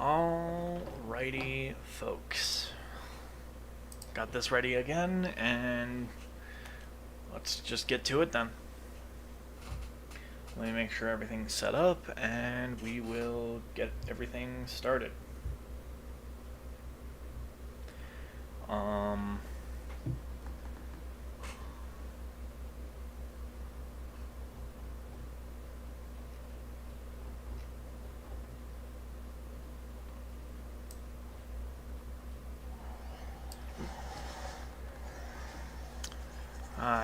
Alrighty, folks. Got this ready again, and let's just get to it then. Let me make sure everything's set up, and we will get everything started.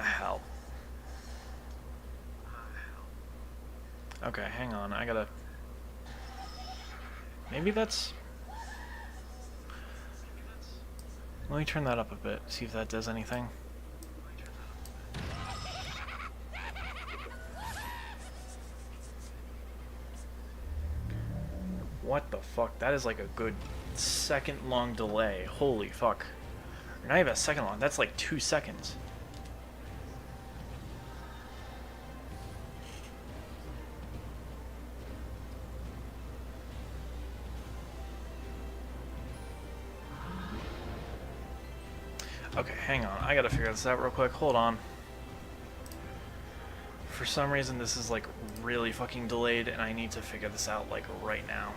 Hell. Okay, hang on, I gotta... Maybe that's... Let me turn that up a bit, see if that does anything. What the fuck? That is like a good second long delay. Holy fuck. Not even a second long, that's like 2 seconds. Okay, hang on. I gotta figure this out real quick. Hold on. For some reason, this is like really fucking delayed, and I need to figure this out like right now.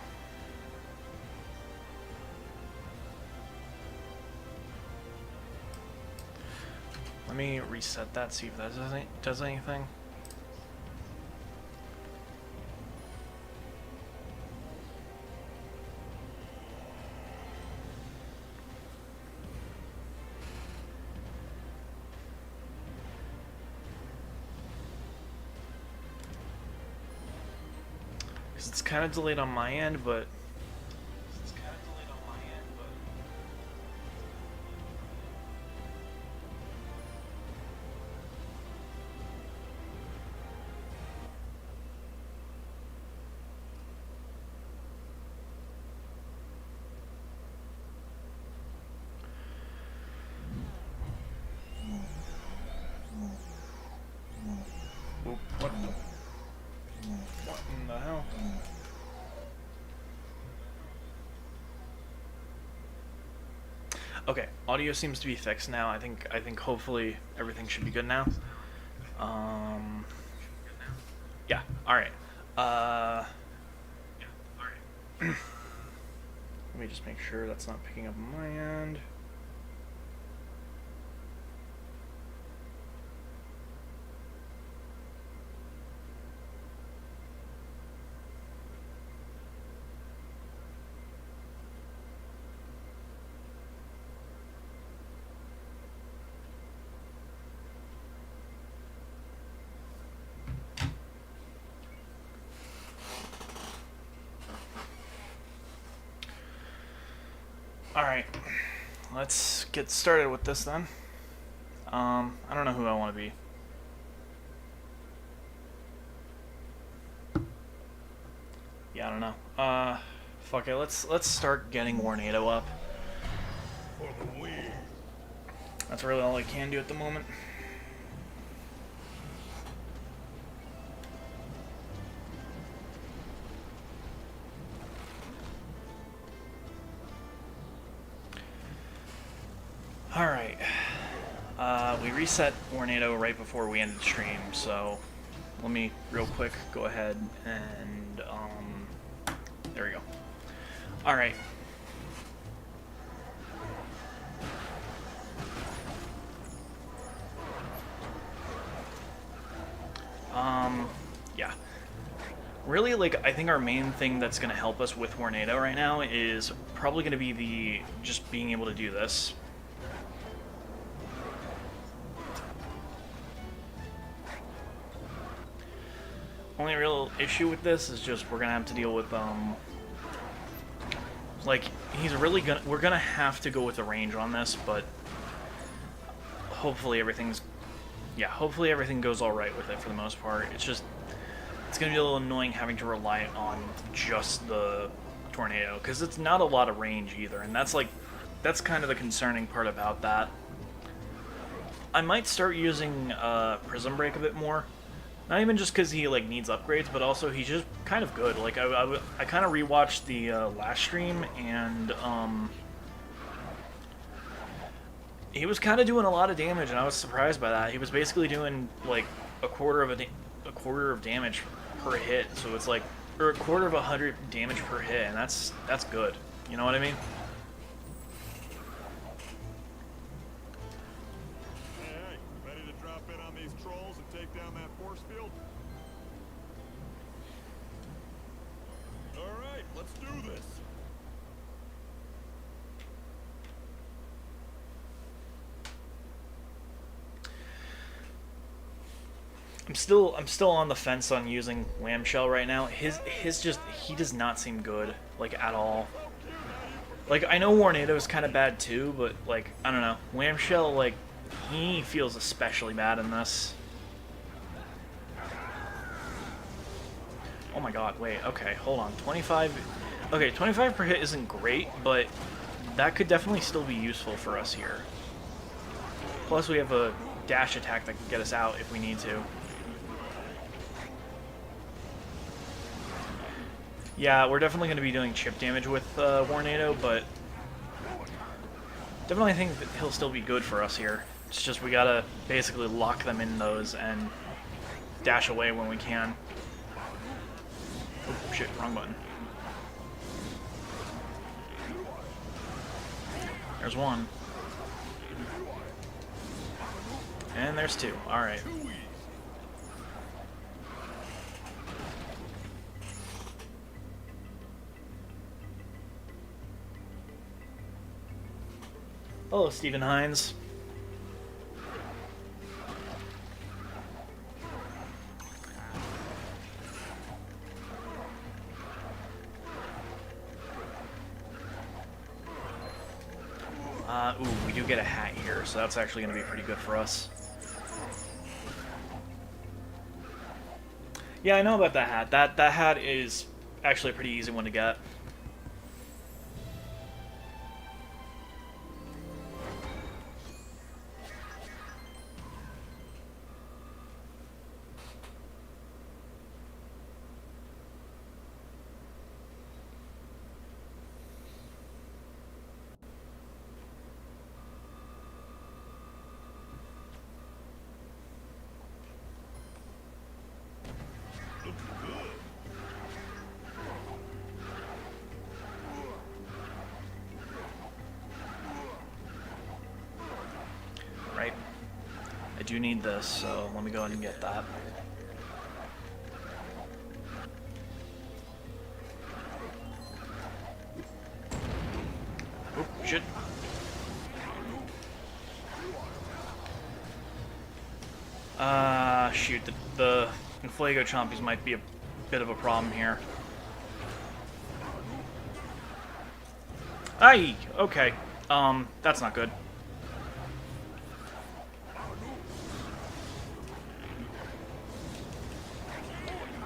Let me reset that, see if that does anything. It's kind of delayed on my end, but what in the hell? Okay, audio seems to be fixed now. I think hopefully everything should be good now. Yeah. All right. Let me just make sure that's not picking up on my end. Alright, let's get started with this then. I don't know who I want to be. Yeah, I don't know. Fuck it, let's start getting Warnado up. For the win. That's really all I can do at the moment. Alright, we reset Warnado right before we ended the stream, so let me real quick go ahead and, there we go. Alright. Yeah. Really, like, I think our main thing that's going to help us with Warnado right now is probably going to be just being able to do this. Only real issue with this is just we're gonna have to deal with like we're gonna have to go with the range on this, but hopefully everything goes all right with it for the most part. It's gonna be a little annoying having to rely on just the tornado because it's not a lot of range either, and that's kind of the concerning part about that. I might start using Prism Break a bit more. Not even just because he like needs upgrades, but also he's just kind of good. Like I kind of rewatched the last stream, and he was kind of doing a lot of damage, and I was surprised by that. He was basically doing like a quarter of damage per hit, so it's like, or a quarter of 100 damage per hit, and that's good. You know what I mean? Hey, ready to drop in on these trolls and take down that force field? All right, let's do this. I'm still on the fence on using Wham Shell right now. His just, he does not seem good, like, at all. Like, I know Warnado is kind of bad too, but like, I don't know. Wham Shell, like, he feels especially bad in this. Oh my god, wait, okay, hold on. 25. Okay, 25 per hit isn't great, but that could definitely still be useful for us here. Plus, we have a dash attack that can get us out if we need to. Yeah, we're definitely going to be doing chip damage with Warnado, but definitely think that he'll still be good for us here. It's just we gotta basically lock them in those and dash away when we can. Oh, shit, wrong button. There's one. And there's two. Alright. Hello, Stephen Hines. Ooh, we do get a hat here, so that's actually going to be pretty good for us. Yeah, I know about that hat. That hat is actually a pretty easy one to get. Right. I do need this, so let me go ahead and get that. Oh, shit. Shoot, the Inflago Chompies might be a bit of a problem here. Aye, okay. That's not good.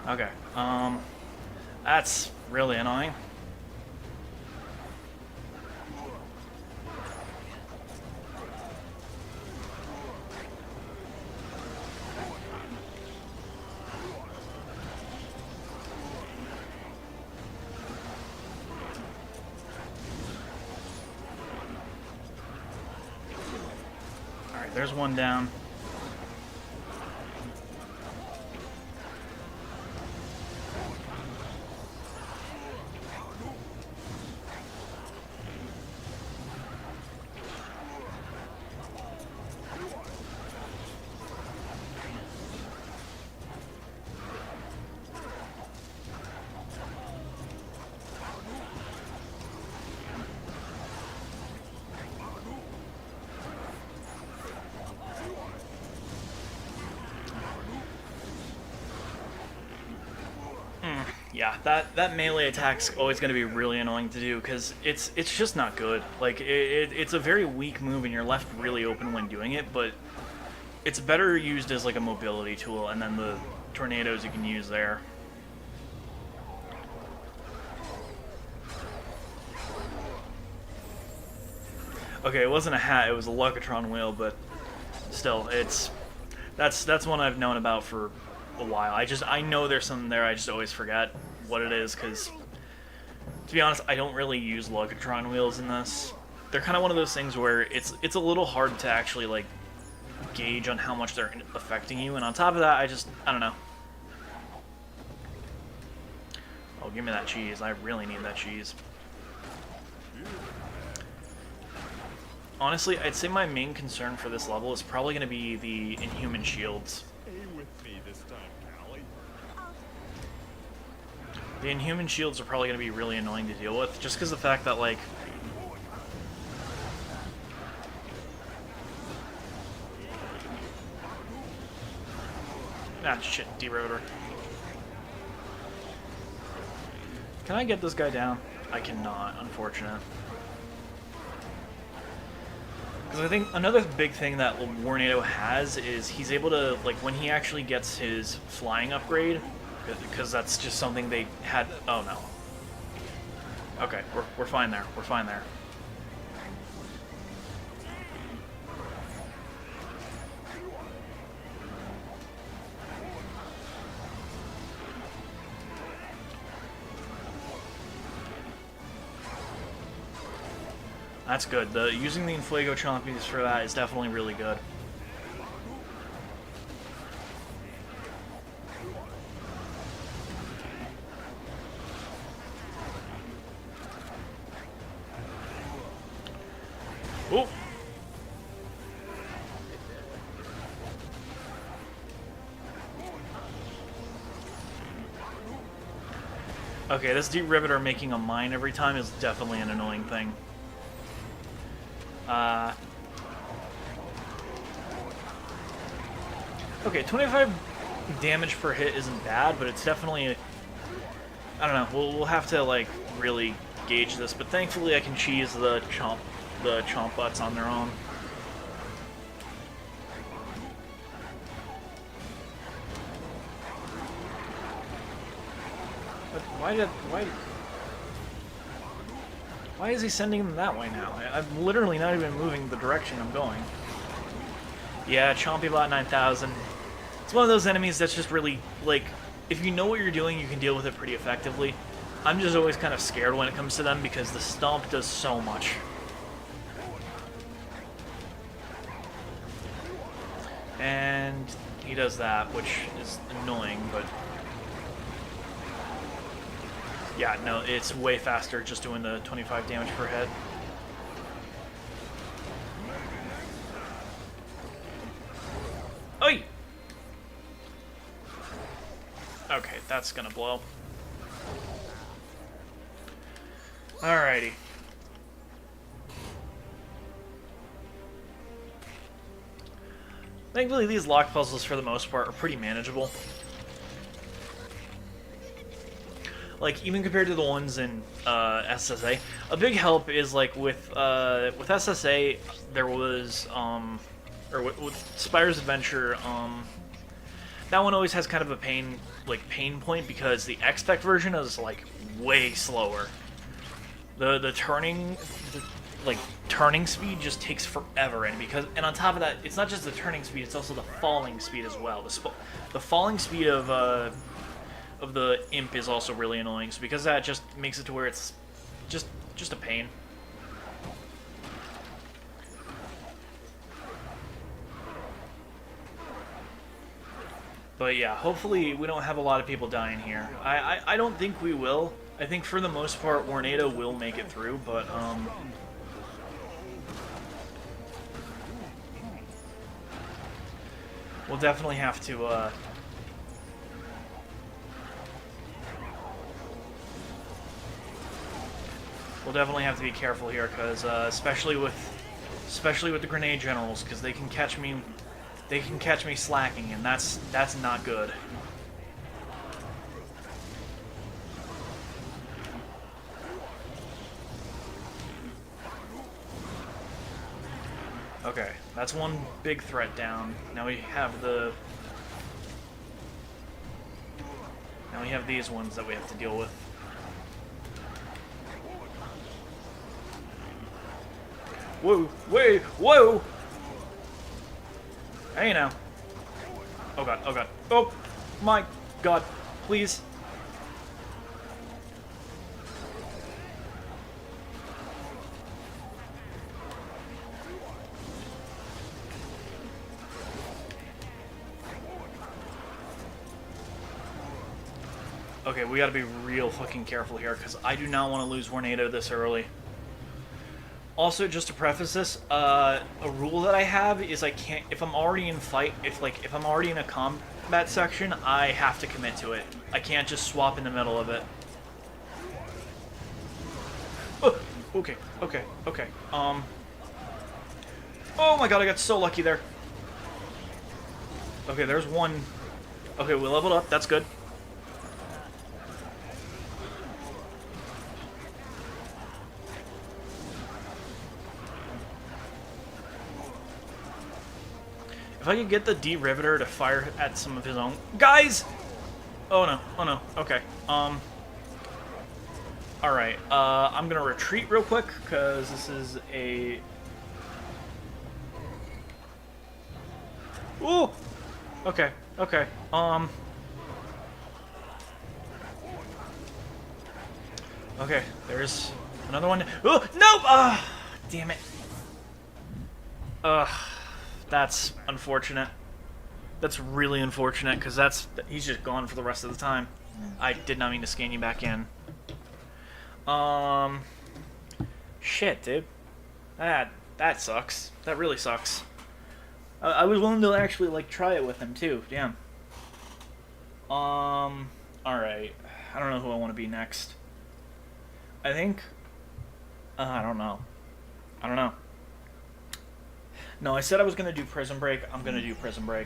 Okay, that's really annoying. Alright, there's one down. Yeah, that melee attack's always going to be really annoying to do because it's just not good. Like it's a very weak move and you're left really open when doing it, but it's better used as like a mobility tool, and then the tornadoes you can use there. Okay, it wasn't a hat, it was a Lucatron wheel, but still, that's one I've known about for a while. I know there's something there. I just always forget what it is because, to be honest, I don't really use Locatron wheels in this. They're kind of one of those things where it's a little hard to actually like gauge on how much they're affecting you, and on top of that, I don't know. Oh, give me that cheese. I really need that cheese. Honestly, I'd say my main concern for this level is probably going to be the Inhuman shields. Stay with me this time, Callie. The Inhuman shields are probably going to be really annoying to deal with, just because of the fact that, like... Ah, shit, D-rotor. Can I get this guy down? I cannot, unfortunate. Because I think another big thing that Warnado has is he's able to, like, when he actually gets his flying upgrade, because that's just something they had... Oh, no. Okay, we're fine there. We're fine there. That's good. Using the Inflago Chompies for that is definitely really good. Oh! Okay, this Deep Riveter making a mine every time is definitely an annoying thing. Okay, 25 damage per hit isn't bad, but it's definitely... I don't know, we'll have to, like, really gauge this, but thankfully I can cheese the chomp butts on their own. But why is he sending them that way now? I'm literally not even moving the direction I'm going. Yeah, Chompybot 9000. It's one of those enemies that's just really, like, if you know what you're doing, you can deal with it pretty effectively. I'm just always kind of scared when it comes to them because the stomp does so much. And he does that, which is annoying, but... Yeah, no, it's way faster just doing the 25 damage per hit. Oi! Okay, that's gonna blow. Alrighty. Thankfully, these lock puzzles, for the most part, are pretty manageable. Like, even compared to the ones in SSA, a big help is, like, with SSA, there was, or with Spyro's Adventure, that one always has kind of a pain point because the X-Spec version is, like, way slower. The turning speed just takes forever, and on top of that, it's not just the turning speed, it's also the falling speed as well. The falling speed of the imp is also really annoying, so because that just makes it to where it's just a pain. But yeah, hopefully we don't have a lot of people dying here. I don't think we will. I think for the most part Warnado will make it through, but we'll definitely have to be careful here, because especially with the grenade generals, because they can catch me slacking, and that's not good. Okay, that's one big threat down. Now we have these ones that we have to deal with. Whoa! Wait! Whoa! Hey now. Oh god! Oh god! Oh! my god, please. Okay, we gotta be real fucking careful here, because I do not want to lose Warnado this early. Also, just to preface this, a rule that I have is I can't, if I'm already in fight, if I'm already in a combat section, I have to commit to it. I can't just swap in the middle of it. Oh, okay. Oh my god, I got so lucky there. Okay, there's one. Okay, we leveled up, that's good. If I could get the D-Riveter to fire at some of his own... Guys! Oh no, okay. Alright, I'm gonna retreat real quick, because this is a... Ooh! Okay. Okay, there's another one. Oh, no! Damn it. That's unfortunate. That's really unfortunate, because he's just gone for the rest of the time. I did not mean to scan you back in. Shit, dude. That sucks. That really sucks. I was willing to actually, like, try it with him, too. Damn. Alright. I don't know who I want to be next. I think... I don't know. No, I said I was going to do Prison Break. I'm going to do Prison Break.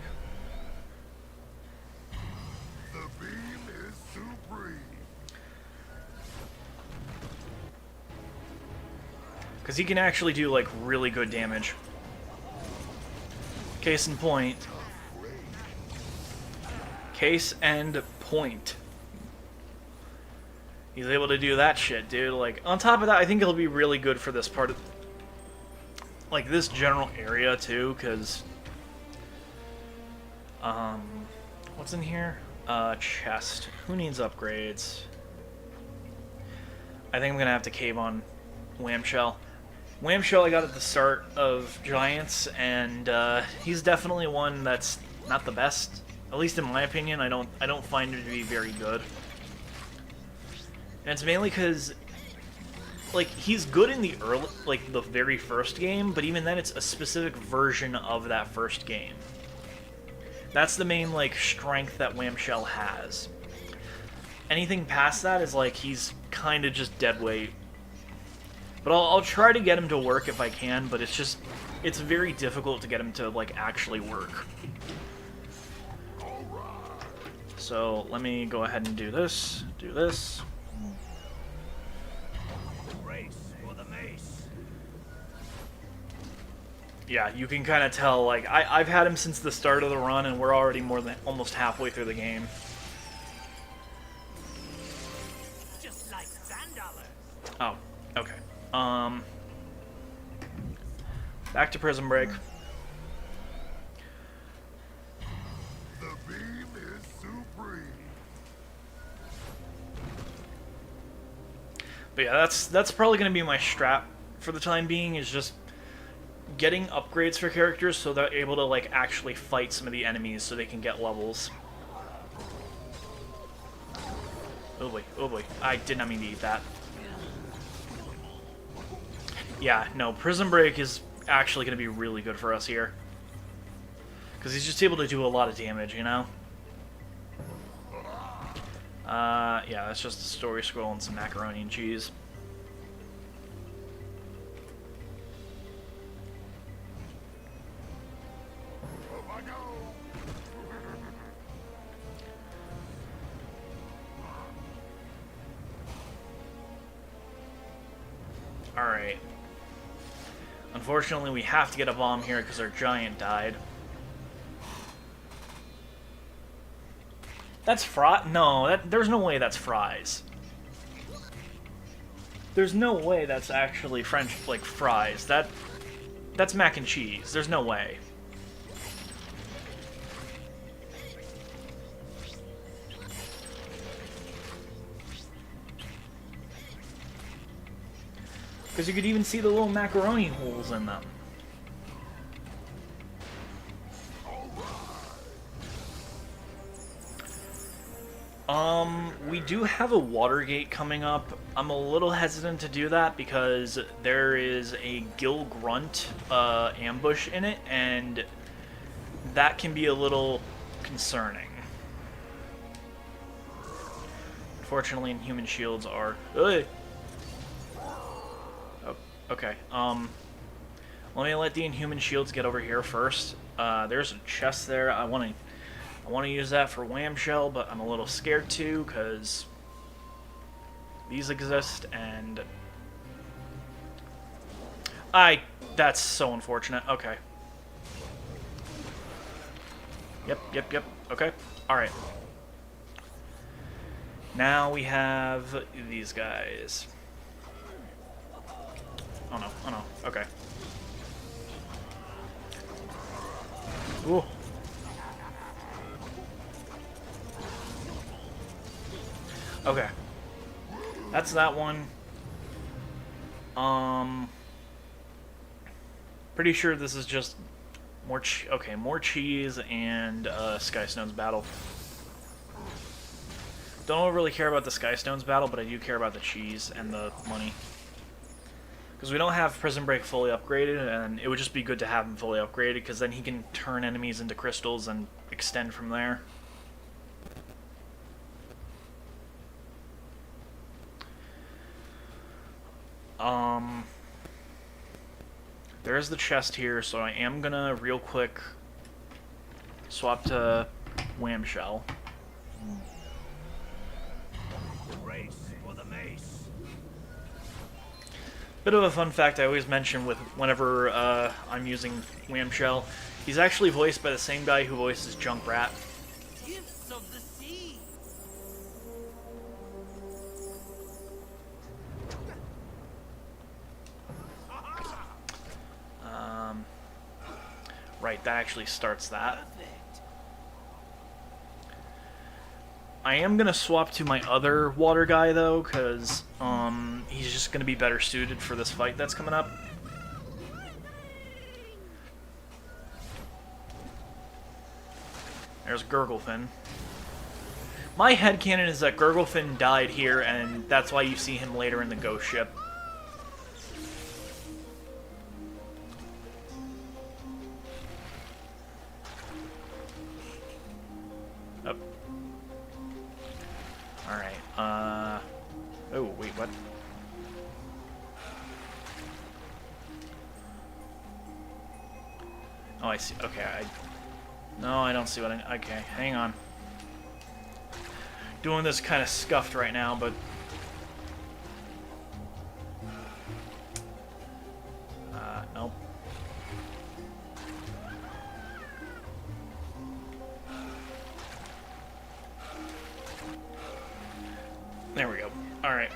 The beam is supreme. Because he can actually do, like, really good damage. Case in point. Case and point. He's able to do that shit, dude. Like, on top of that, I think he'll be really good for this part of... like, this general area, too, because... what's in here? Chest. Who needs upgrades? I think I'm gonna have to cave on Wham Shell. Wham Shell I got at the start of Giants, and he's definitely one that's not the best. At least in my opinion, I don't find him to be very good. And it's mainly because, like, he's good in the early, like, the very first game, but even then it's a specific version of that first game. That's the main, like, strength that Wham Shell has. Anything past that is, like, he's kind of just dead weight. But I'll try to get him to work if I can, but it's very difficult to get him to, like, actually work. So, let me go ahead and do this, Yeah, you can kind of tell, like, I've had him since the start of the run, and we're already more than almost halfway through the game. Just like $10. Oh, okay. Back to Prison Break. The beam is supreme. But yeah, that's probably going to be my strat for the time being, is just getting upgrades for characters so they're able to, like, actually fight some of the enemies so they can get levels. Oh boy, I did not mean to eat that. Yeah, no, Prison Break is actually going to be really good for us here. Because he's just able to do a lot of damage, you know? Yeah, that's just a story scroll and some macaroni and cheese. Alright. Unfortunately, we have to get a bomb here because our giant died. That's no, there's no way that's fries. There's no way that's actually French, like, fries. That's mac and cheese. There's no way. Because you could even see the little macaroni holes in them. We do have a water gate coming up. I'm a little hesitant to do that because there is a Gill Grunt ambush in it, and that can be a little concerning. Unfortunately, inhuman shields are... Ugh. Oh, okay. Let me let the inhuman shields get over here first. There's a chest there. I want to use that for Wham Shell, but I'm a little scared too because these exist, and that's so unfortunate. Okay. Yep. Okay. All right. Now we have these guys. Oh no. Okay. Ooh. Okay. That's that one. Pretty sure this is just more more cheese and Sky Stones battle. Don't really care about the Sky Stones battle, but I do care about the cheese and the money. Because we don't have Prison Break fully upgraded, and it would just be good to have him fully upgraded, because then he can turn enemies into crystals and extend from there. There's the chest here, so I am gonna real quick swap to Wham Shell. Race for the mace. Bit of a fun fact I always mention whenever I'm using Wham Shell. He's actually voiced by the same guy who voices Junkrat. Gifts of the sea. Right, that actually starts that. Perfect. I am gonna swap to my other water guy though, because he's just gonna be better suited for this fight that's coming up. There's Gurglefin. My headcanon is that Gurglefin died here, and that's why you see him later in the ghost ship. Oh. Alright, oh, wait, what? Oh, I see. Okay, no, I don't see what I... Okay, hang on. Doing this kind of scuffed right now, but... nope. There we go. Alright.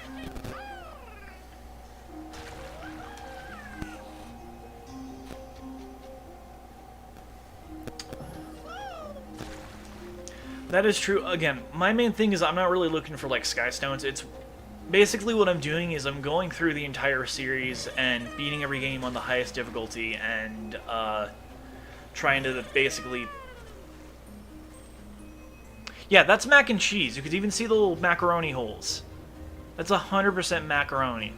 That is true. Again, my main thing is I'm not really looking for, like, Sky Stones. It's basically what I'm doing is I'm going through the entire series and beating every game on the highest difficulty and, trying to basically... Yeah, that's mac and cheese. You could even see the little macaroni holes. That's 100% macaroni.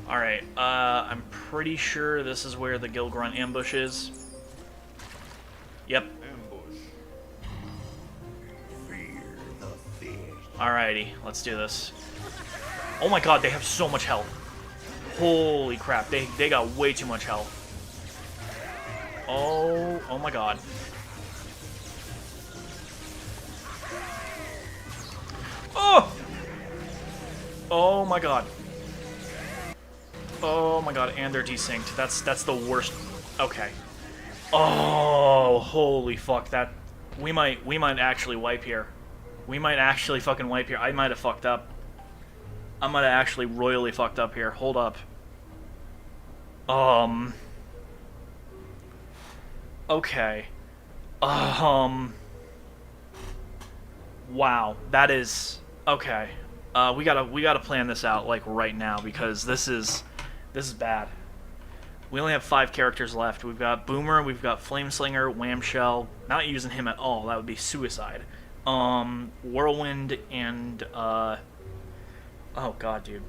Alright, I'm pretty sure this is where the Gill Grunt ambush is. Yep. Ambush. Fear the fish. Alrighty, let's do this. Oh my god, they have so much health. Holy crap, they got way too much health. Oh my god. Oh! Oh my god. Oh my god, and they're desynced. That's the worst. Okay. Oh, holy fuck, that... We might actually wipe here. We might actually fucking wipe here. I might have fucked up. I might have actually royally fucked up here. Hold up. Okay. Wow, that is... Okay. We gotta plan this out like right now because this is bad. We only have 5 characters left. We've got Boomer, we've got Flameslinger, Wham Shell. Not using him at all. That would be suicide. Whirlwind and oh god, dude.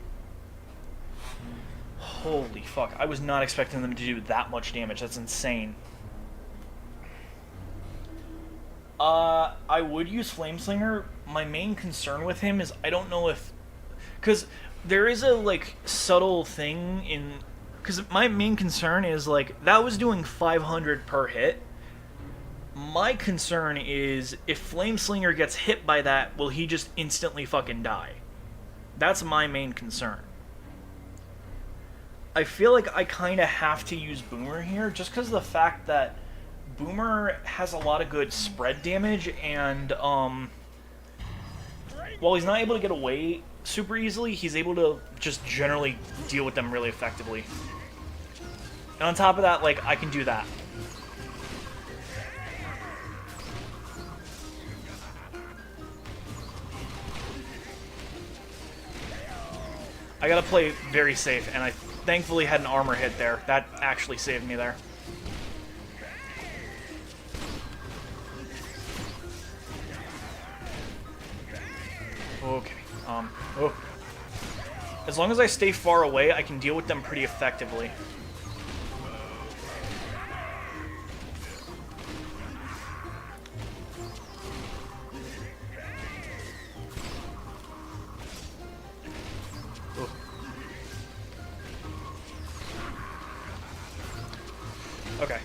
Holy fuck! I was not expecting them to do that much damage. That's insane. I would use Flameslinger. My main concern with him is I don't know if... Because there is a, like, subtle thing in... Because my main concern is, like, that was doing 500 per hit. My concern is, if Flameslinger gets hit by that, will he just instantly fucking die? That's my main concern. I feel like I kind of have to use Boomer here, just because of the fact that Boomer has a lot of good spread damage, and while he's not able to get away super easily, he's able to just generally deal with them really effectively. And on top of that, like, I can do that. I gotta play very safe, and I thankfully had an armor hit there. That actually saved me there. Okay. Oh. As long as I stay far away, I can deal with them pretty effectively. Oh. Okay.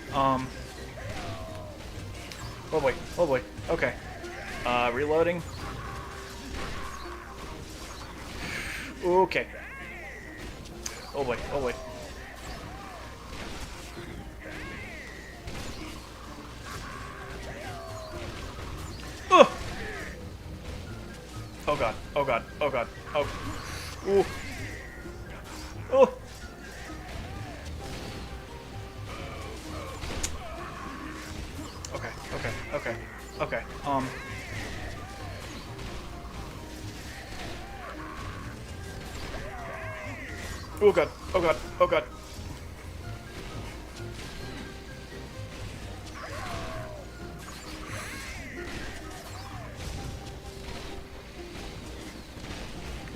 Oh boy. Oh boy. Okay. Reloading. Okay. Oh boy, oh boy. Oh! Oh god, oh god, oh god, oh. Ooh. Oh! Okay, okay, okay, okay, Oh god, oh god, oh god.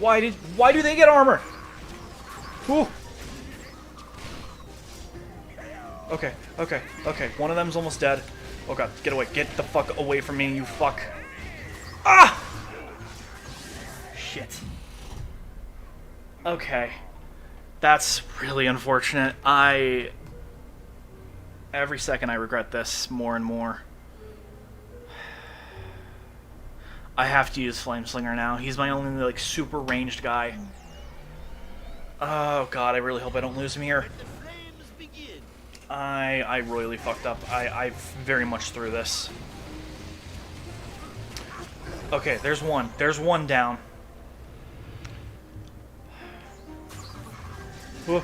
Why do they get armor? Ooh. Okay, okay, okay. One of them's almost dead. Oh god, get away. Get the fuck away from me, you fuck. Ah! Shit. Okay. That's really unfortunate. Every second I regret this more and more. I have to use Flameslinger now. He's my only, like, super ranged guy. Oh god, I really hope I don't lose him here. I royally fucked up. I very much threw this. Okay, there's one. There's one down. Whoa.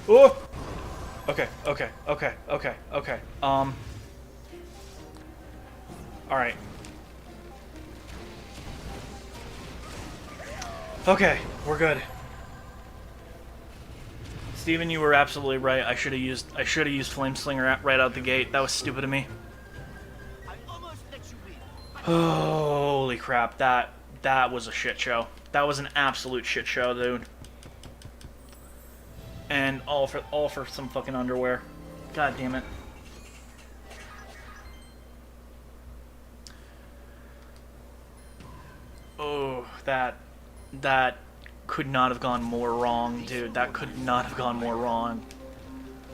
Oh! Okay, okay, okay, okay, okay. Alright. Okay, we're good. Steven, you were absolutely right. I should have used Flameslinger right out the gate. That was stupid of me. Holy crap, that was a shit show. That was an absolute shit show, dude. And all for some fucking underwear. God damn it. Oh, that could not have gone more wrong, dude. That could not have gone more wrong.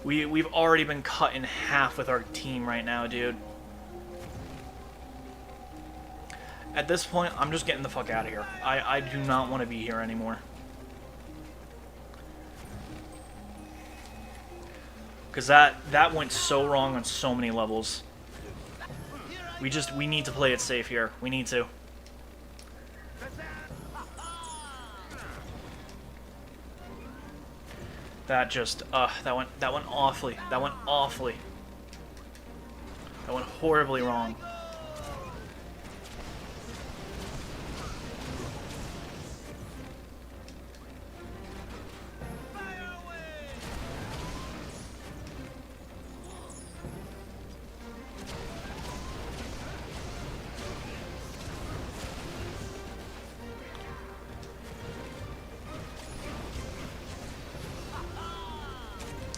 We've already been cut in half with our team right now, dude. At this point, I'm just getting the fuck out of here. I do not want to be here anymore. Because that went so wrong on so many levels. We need to play it safe here. We need to. That just, that went awfully. That went awfully. That went horribly wrong.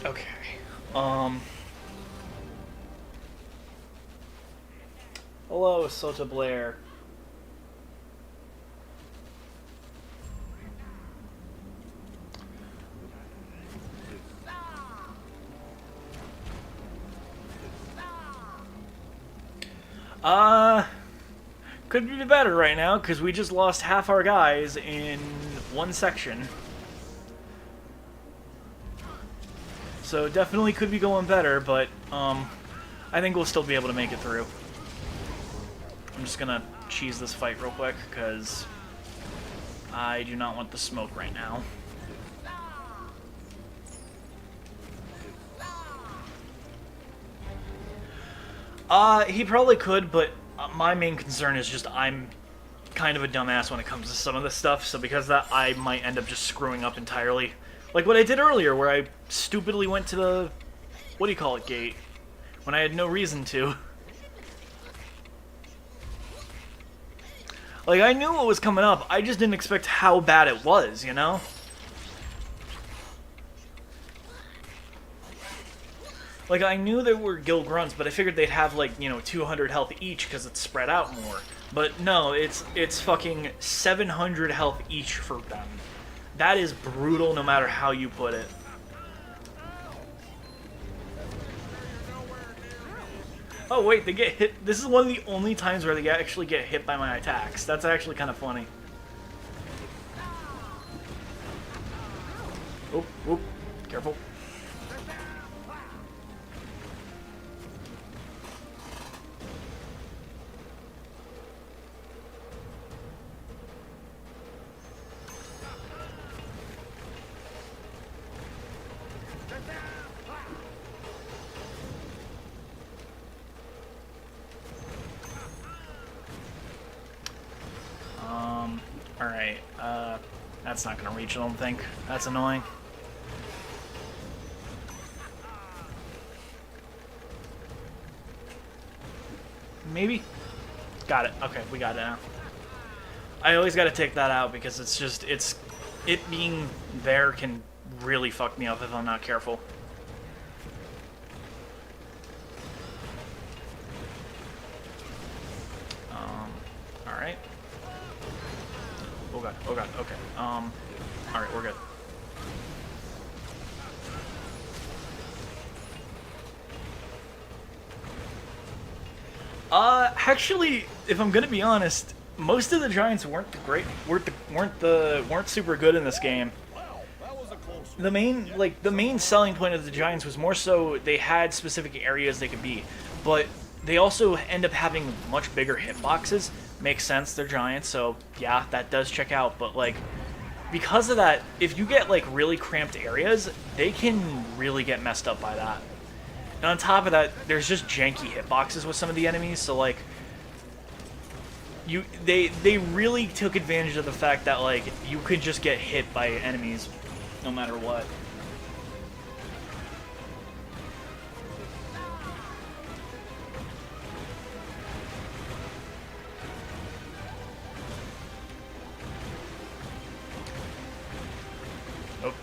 Okay. Hello, Sota Blair. Could be better right now, because we just lost half our guys in one section. So definitely could be going better, but I think we'll still be able to make it through. I'm just gonna cheese this fight real quick, because I do not want the smoke right now. He probably could, but my main concern is just I'm kind of a dumbass when it comes to some of this stuff, so because of that, I might end up just screwing up entirely. Like what I did earlier, where I stupidly went to the, what do you call it, gate, when I had no reason to. Like, I knew what was coming up, I just didn't expect how bad it was, you know? Like, I knew there were Gil Grunts, but I figured they'd have, like, you know, 200 health each because it's spread out more. But no, it's fucking 700 health each for them. That is brutal no matter how you put it. Oh wait, they get hit. This is one of the only times where they actually get hit by my attacks. That's actually kind of funny. Oop, oop, careful. Alright, that's not gonna reach, I don't think. That's annoying. Maybe? Got it. Okay, we got it now. I always gotta take that out because it's just, it being there can really fuck me up if I'm not careful. Alright. Oh god, okay. Alright, we're good. Actually, if I'm gonna be honest, most of the giants weren't super good in this game. The main selling point of the giants was more so they had specific areas they could be, but they also end up having much bigger hitboxes. Makes sense, they're giants, so yeah, that does check out, but like, because of that, if you get like really cramped areas, they can really get messed up by that. And on top of that, there's just janky hitboxes with some of the enemies, so like, they really took advantage of the fact that like, you could just get hit by enemies no matter what. Oh,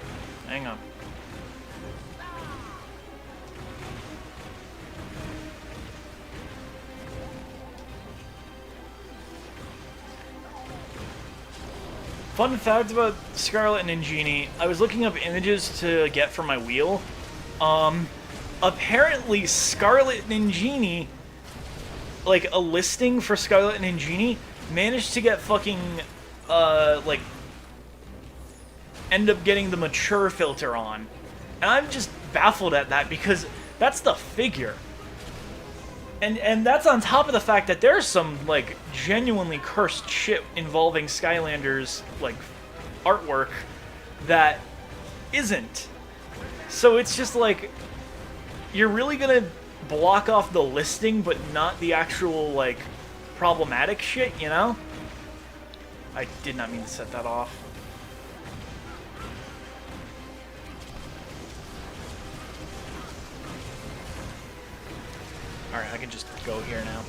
hang on. Fun fact about Scarlet and Genie, I was looking up images to get for my wheel. Apparently Scarlet and Genie, like a listing for Scarlet and Genie, managed to get fucking, like, end up getting the mature filter on. And I'm just baffled at that because that's the figure. And that's on top of the fact that there's some, like, genuinely cursed shit involving Skylanders, like, artwork that isn't. So it's just like, you're really gonna block off the listing, but not the actual, like, problematic shit, you know? I did not mean to set that off. Alright, I can just go here now.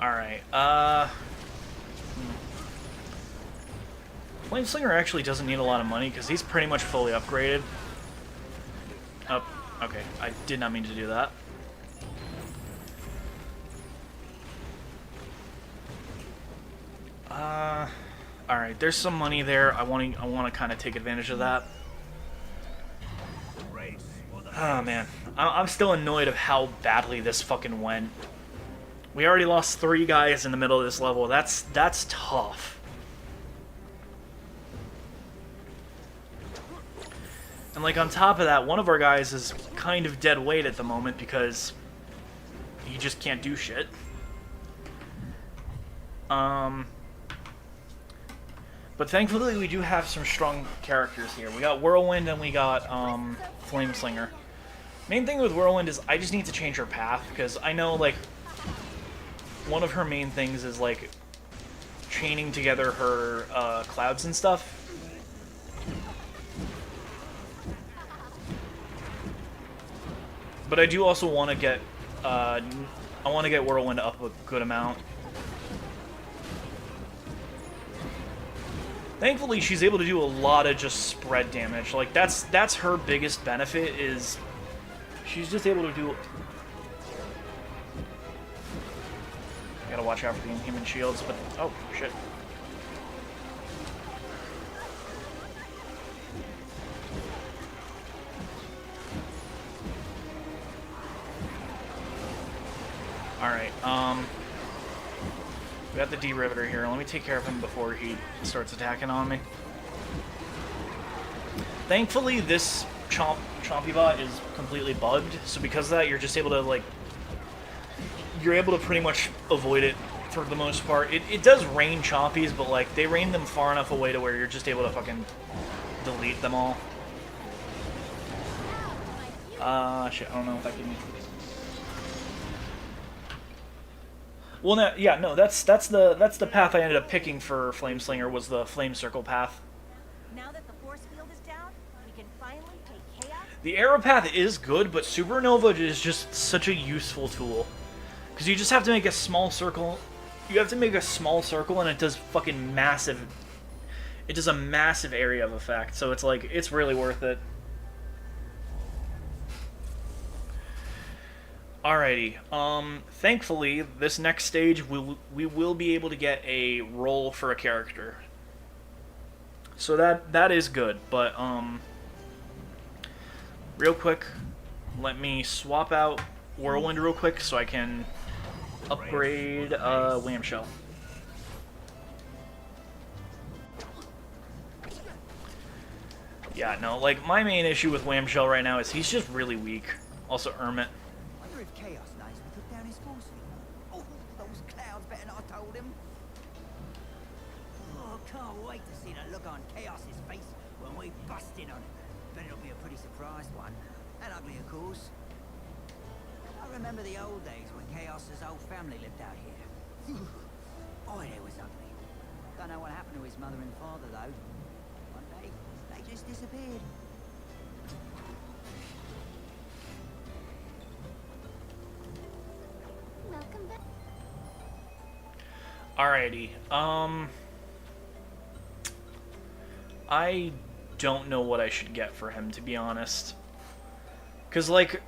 Alright, Flameslinger actually doesn't need a lot of money because he's pretty much fully upgraded. Oh, okay. I did not mean to do that. Alright, there's some money there. I want to kind of take advantage of that. Oh man, I'm still annoyed of how badly this fucking went. We already lost 3 guys in the middle of this level. That's tough. And like on top of that, one of our guys is kind of dead weight at the moment because he just can't do shit. But thankfully we do have some strong characters here. We got Whirlwind and we got Flameslinger. Main thing with Whirlwind is I just need to change her path because I know like one of her main things is like chaining together her clouds and stuff. But I do also want to get, I want to get Whirlwind up a good amount. Thankfully, she's able to do a lot of just spread damage. Like that's her biggest benefit is she's just able to do. I gotta watch out for the inhuman shields, but oh shit. Alright, we got the D-Riveter here. Let me take care of him before he starts attacking on me. Thankfully, this Chompy bot is completely bugged, so because of that, you're just able to, like, you're able to pretty much avoid it for the most part. It does rain Chompies, but, like, they rain them far enough away to where you're just able to fucking delete them all. Shit, I don't know if I can... Well, no, yeah, no, that's the path I ended up picking for Flameslinger was the Flame Circle path. Now that the force field is down, we can finally take chaos. The arrow path is good, but Supernova is just such a useful tool. Because you just have to make a small circle. You have to make a small circle, and it does fucking massive... It does a massive area of effect, so it's like, it's really worth it. Alrighty, thankfully, this next stage, we will be able to get a role for a character. So that is good, but, real quick, let me swap out Whirlwind real quick so I can upgrade, Wham Shell. Yeah, no, like, my main issue with Wham Shell right now is he's just really weak. Also, Ermit. If Chaos knows we took down his force field. Oh, those clouds better not have told him. Oh, can't wait to see the look on Chaos's face when we bust in on him. Bet it'll be a pretty surprised one. And ugly, of course. I remember the old days when Chaos's whole family lived out here. Boy, it was ugly. Don't know what happened to his mother and father, though. One day, they just disappeared. Welcome back. Alrighty, I don't know what I should get for him, to be honest. Because, like,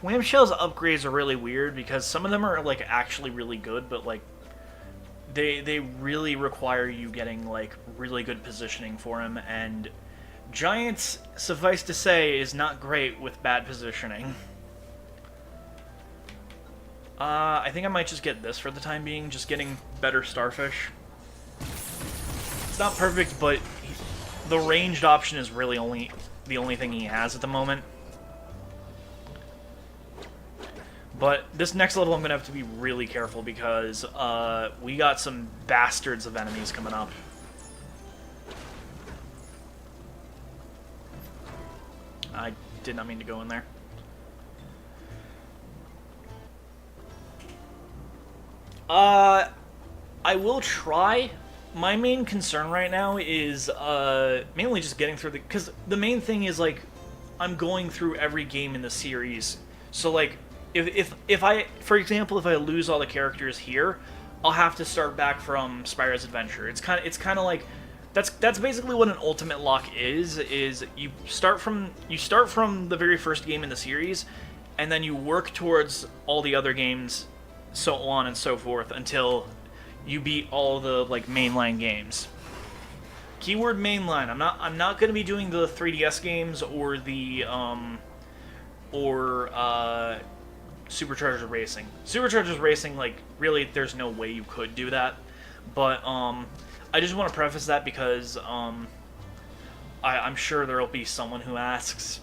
Wham Shell's upgrades are really weird, because some of them are, like, actually really good, but, like, they really require you getting, like, really good positioning for him, and Giants, suffice to say, is not great with bad positioning. I think I might just get this for the time being, just getting better starfish. It's not perfect, but the ranged option is really the only thing he has at the moment. But this next level I'm going to have to be really careful because we got some bastards of enemies coming up. I did not mean to go in there. I will try. My main concern right now is mainly just getting through because the main thing is like I'm going through every game in the series. So like if I, for example, if I lose all the characters here, I'll have to start back from Spyro's Adventure. It's kind of like that's basically what an ultimate lock is you start from the very first game in the series, and then you work towards all the other games, so on and so forth, until you beat all the like mainline games. Keyword mainline. I'm not going to be doing the 3DS games or the Superchargers Racing. Superchargers Racing, like, really, there's no way you could do that. But I just want to preface that because I'm sure there'll be someone who asks.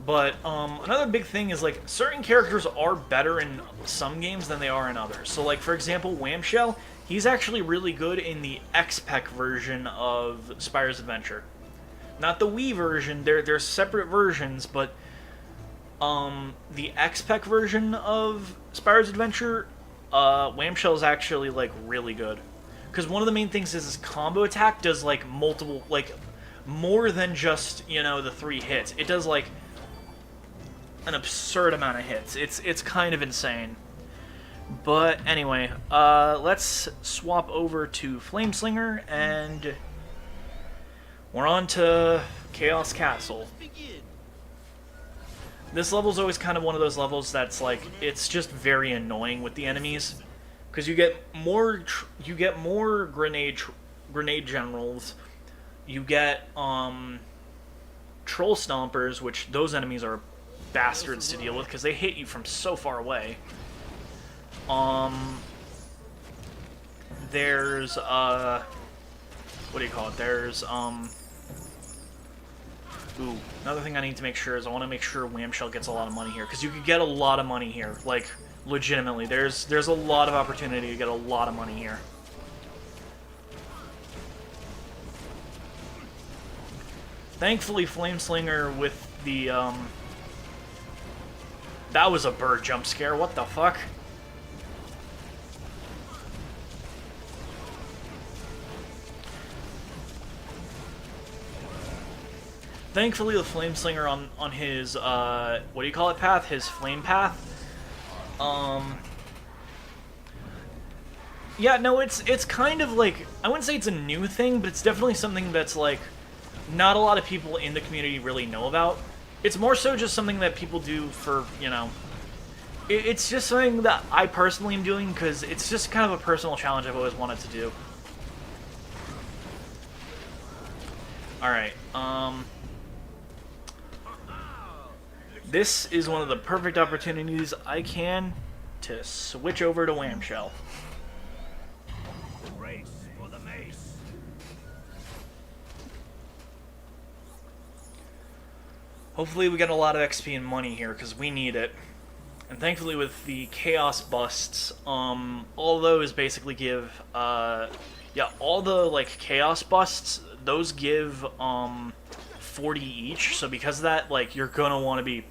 But another big thing is, like, certain characters are better in some games than they are in others. So, like, for example, Wham Shell, he's actually really good in the X-Pec version of Spyro's Adventure. Not the Wii version, they're separate versions, but the X-Pec version of Spyro's Adventure, Wham Shell is actually, like, really good. Because one of the main things is his combo attack does, like, multiple, like, more than just, you know, the 3 hits. It does, like, an absurd amount of hits. It's kind of insane. But anyway, let's swap over to Flameslinger, and we're on to Chaos Castle. This level's always kind of one of those levels that's like, it's just very annoying with the enemies, because you get more grenade generals, you get troll stompers, which those enemies are bastards to deal with because they hit you from so far away. There's what do you call it? There's ooh, another thing I need to make sure is I want to make sure Wham Shell gets a lot of money here, because you could get a lot of money here, like legitimately. There's a lot of opportunity to get a lot of money here. Thankfully, Flameslinger with the that was a bird jump scare. What the fuck? Thankfully, the Flameslinger on his what do you call it, path? His flame path. Yeah, no, it's kind of like, I wouldn't say it's a new thing, but it's definitely something that's like not a lot of people in the community really know about. It's more so just something that people do for, you know, it's just something that I personally am doing because it's just kind of a personal challenge I've always wanted to do. Alright, this is one of the perfect opportunities I can to switch over to Wham Shell. Race for the mace. Hopefully we get a lot of XP and money here, because we need it. And thankfully with the Chaos Busts, all those basically give, yeah, all the, like, Chaos Busts, those give, 40 each, so because of that, like, you're gonna want to be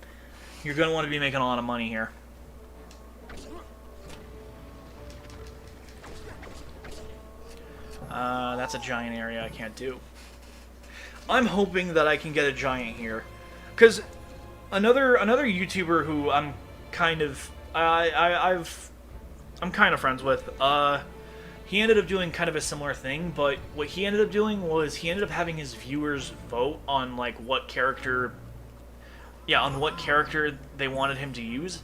making a lot of money here. That's a giant area I can't do. I'm hoping that I can get a giant here. Because another YouTuber who I'm kind of I'm kind of friends with, he ended up doing kind of a similar thing, but what he ended up doing was he ended up having his viewers vote on like what character they wanted him to use.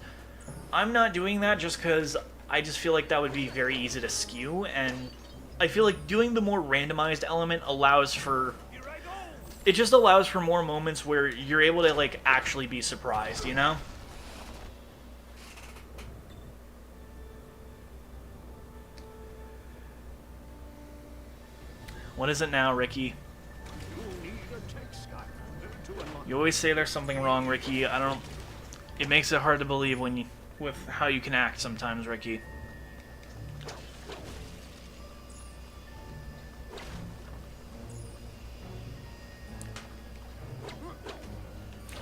I'm not doing that just because I just feel like that would be very easy to skew, and I feel like doing the more randomized element allows for, it just allows for more moments where you're able to, like, actually be surprised, you know? What is it now, Ricky? You'll need a tech Skylander to unlock. You always say there's something wrong, Ricky. I don't... It makes it hard to believe when you... with how you can act sometimes, Ricky.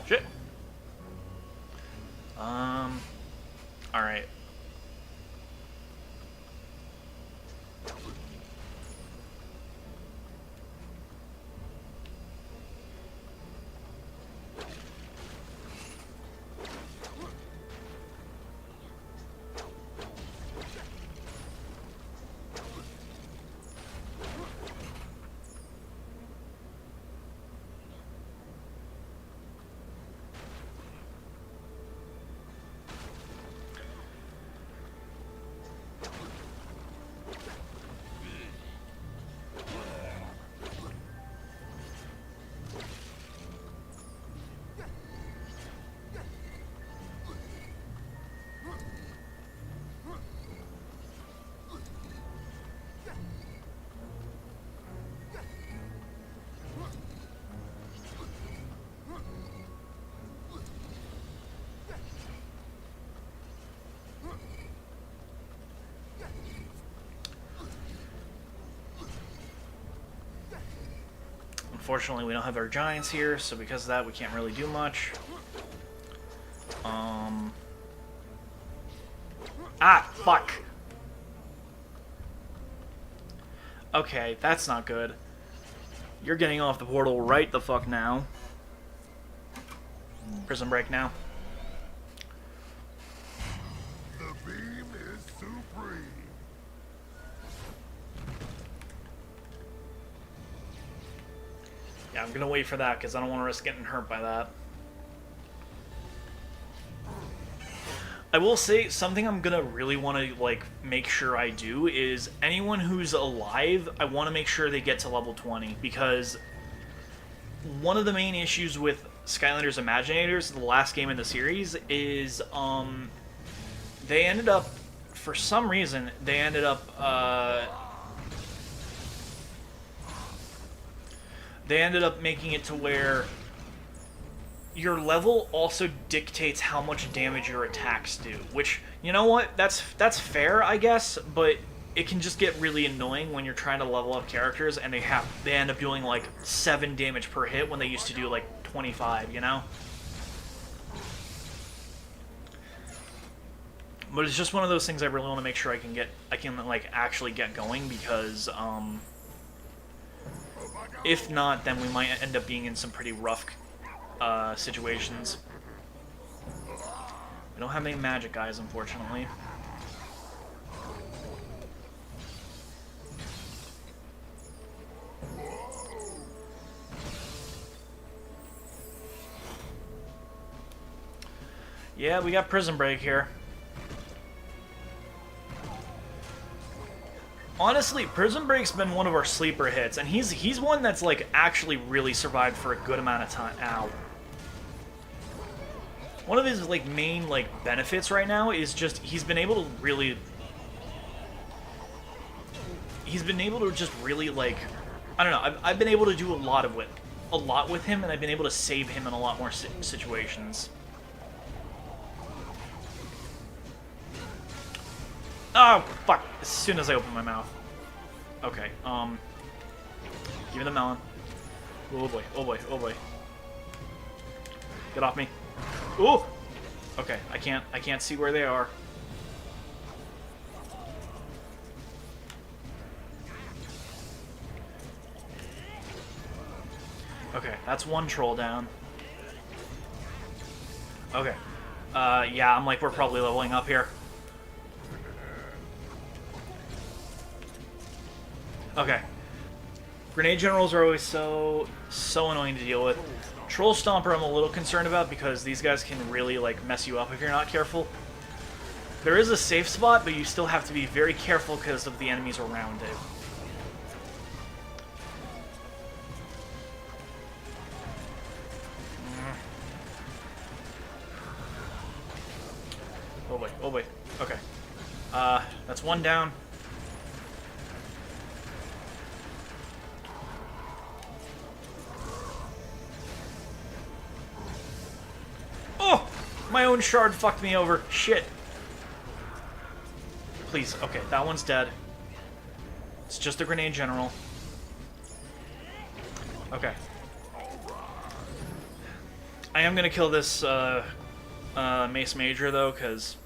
Shit. Alright. Unfortunately, we don't have our giants here, so because of that, we can't really do much. Ah, fuck! Okay, that's not good. You're getting off the portal right the fuck now. Prison break now. The beam is supreme. Yeah, I'm gonna wait for that because I don't want to risk getting hurt by that. I will say something I'm gonna really want to like make sure I do is anyone who's alive, I want to make sure they get to level 20 because one of the main issues with Skylanders Imaginators, the last game in the series, is they ended up, for some reason, they ended up making it to where your level also dictates how much damage your attacks do, which, you know what, that's fair, I guess, but it can just get really annoying when you're trying to level up characters and they end up doing like 7 damage per hit when they used to do like 25, you know? But it's just one of those things I really want to make sure I can like actually get going because if not, then we might end up being in some pretty rough situations. We don't have any magic guys, unfortunately. Yeah, we got Prison Break here. Honestly, Prison Break's been one of our sleeper hits, and he's one that's like actually really survived for a good amount of time. Ow. One of his like main like benefits right now is just he's been able to just really like, I don't know, I've been able to do a lot with him, and I've been able to save him in a lot more situations. Oh, fuck. As soon as I open my mouth. Okay, give me the melon. Oh boy, oh boy, oh boy. Get off me. Ooh! Okay, I can't see where they are. Okay, that's one troll down. Okay. Yeah, I'm like, we're probably leveling up here. Okay. Grenade generals are always so annoying to deal with. Troll Stomper I'm a little concerned about because these guys can really like mess you up if you're not careful. There is a safe spot, but you still have to be very careful because of the enemies around it. Oh boy, oh boy. Okay. That's one down. My own shard fucked me over. Shit. Please. Okay, that one's dead. It's just a grenade general. Okay. I am gonna kill this Mace Major though, because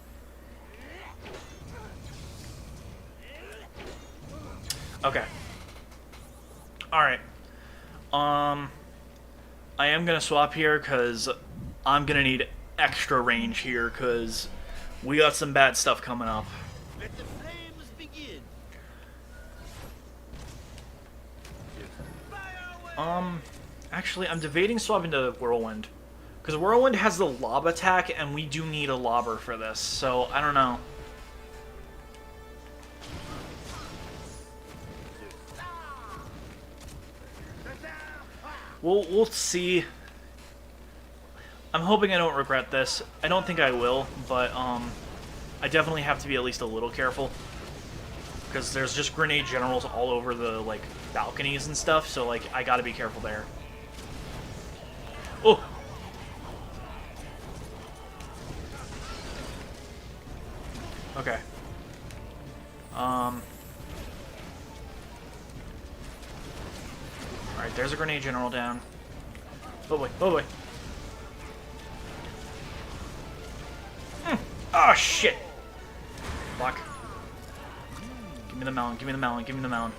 okay. Alright. I am gonna swap here because I'm gonna need extra range here because we got some bad stuff coming up. Let the flames begin. Actually, I'm debating swapping to Whirlwind. Because Whirlwind has the lob attack, and we do need a lobber for this, so I don't know. We'll see. I'm hoping I don't regret this. I don't think I will, but I definitely have to be at least a little careful. Because there's just grenade generals all over the, like, balconies and stuff, so, like, I gotta be careful there. Oh! Okay. Alright, there's a grenade general down. Oh boy, oh boy. Oh shit! Fuck. Give me the melon, give me the melon, give me the melon.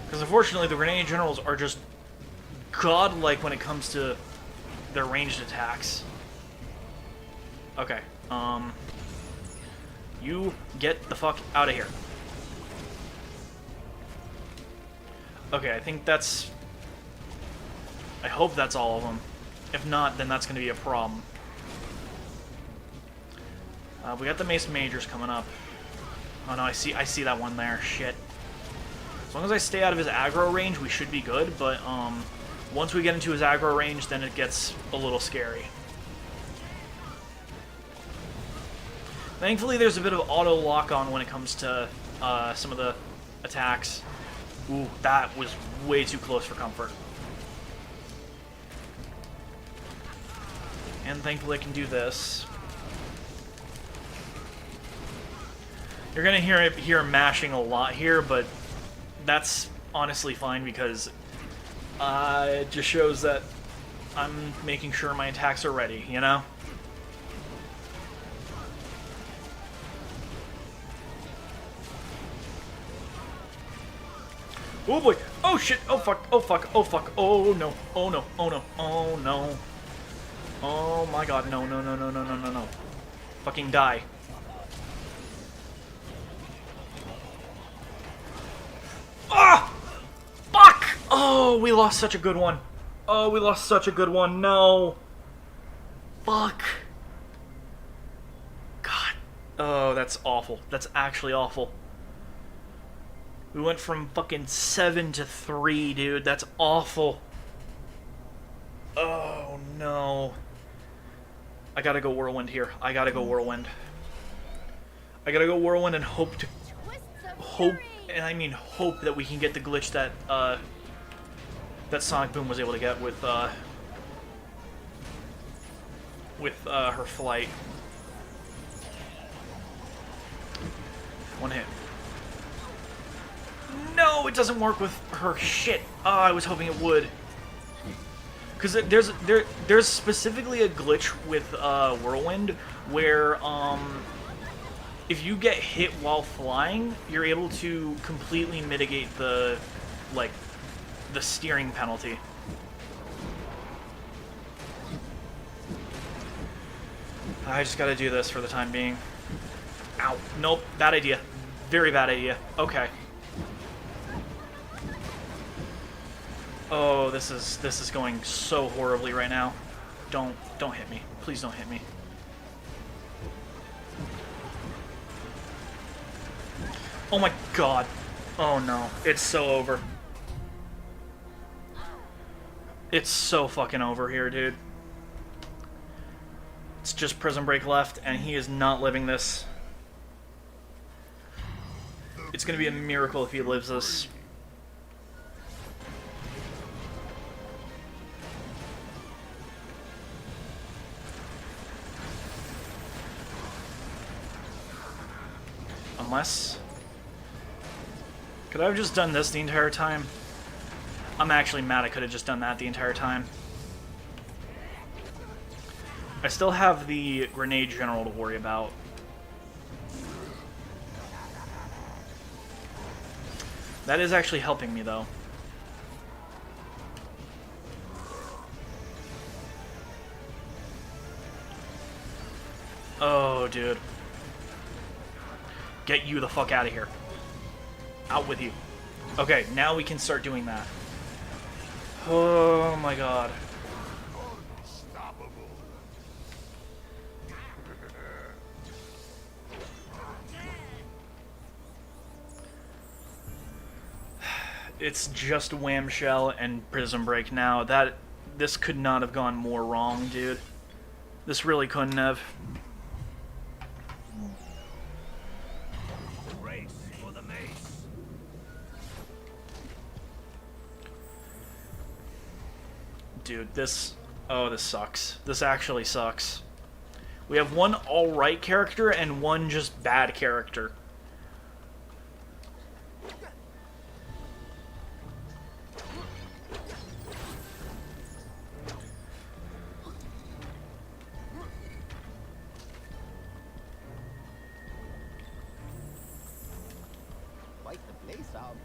Because unfortunately the grenade generals are just godlike when it comes to their ranged attacks. Okay, you get the fuck out of here. Okay, I think that's... I hope that's all of them. If not, then that's going to be a problem. We got the Mace Majors coming up. Oh no, I see that one there. Shit. As long as I stay out of his aggro range, we should be good, but once we get into his aggro range, then it gets a little scary. Thankfully, there's a bit of auto lock-on when it comes to some of the attacks. Ooh, that was way too close for comfort. And thankfully I can do this. You're gonna hear mashing a lot here, but that's honestly fine because it just shows that I'm making sure my attacks are ready, you know? Oh boy! Oh shit! Oh fuck! Oh fuck! Oh fuck! Oh no! Oh no! Oh no! Oh no! Oh my god! No! No! No! No! No! No! No! No! Fucking die! Ah! Fuck! Oh, we lost such a good one. Oh, we lost such a good one. No. Fuck. God. Oh, that's awful. That's actually awful. We went from fucking 7 to 3, dude. That's awful. Oh, no. I gotta go Whirlwind here. I gotta go Whirlwind. I gotta go Whirlwind and hope, and I mean hope that we can get the glitch that, that Sonic Boom was able to get with her flight. One hit. No, it doesn't work with her. Shit. Oh, I was hoping it would. Because there's specifically a glitch with Whirlwind where if you get hit while flying, you're able to completely mitigate the steering penalty. I just gotta do this for the time being. Ow. Nope. Bad idea. Very bad idea. Okay. Oh, this is going so horribly right now. Don't hit me. Please don't hit me. Oh my god. Oh no. It's so over. It's so fucking over here, dude. It's just Prison Break left, and he is not living this. It's gonna be a miracle if he lives this. Unless... Could I have just done this the entire time? I'm actually mad I could have just done that the entire time. I still have the grenade general to worry about. That is actually helping me, though. Oh, dude. Get you the fuck out of here. Out with you. Okay, now we can start doing that. Oh my god. Unstoppable. It's just Wham Shell and Prison Break now. This could not have gone more wrong, dude. This really couldn't have. Race for the mace. Dude, this... Oh, this sucks. This actually sucks. We have one alright character and one just bad character. Quite the place out.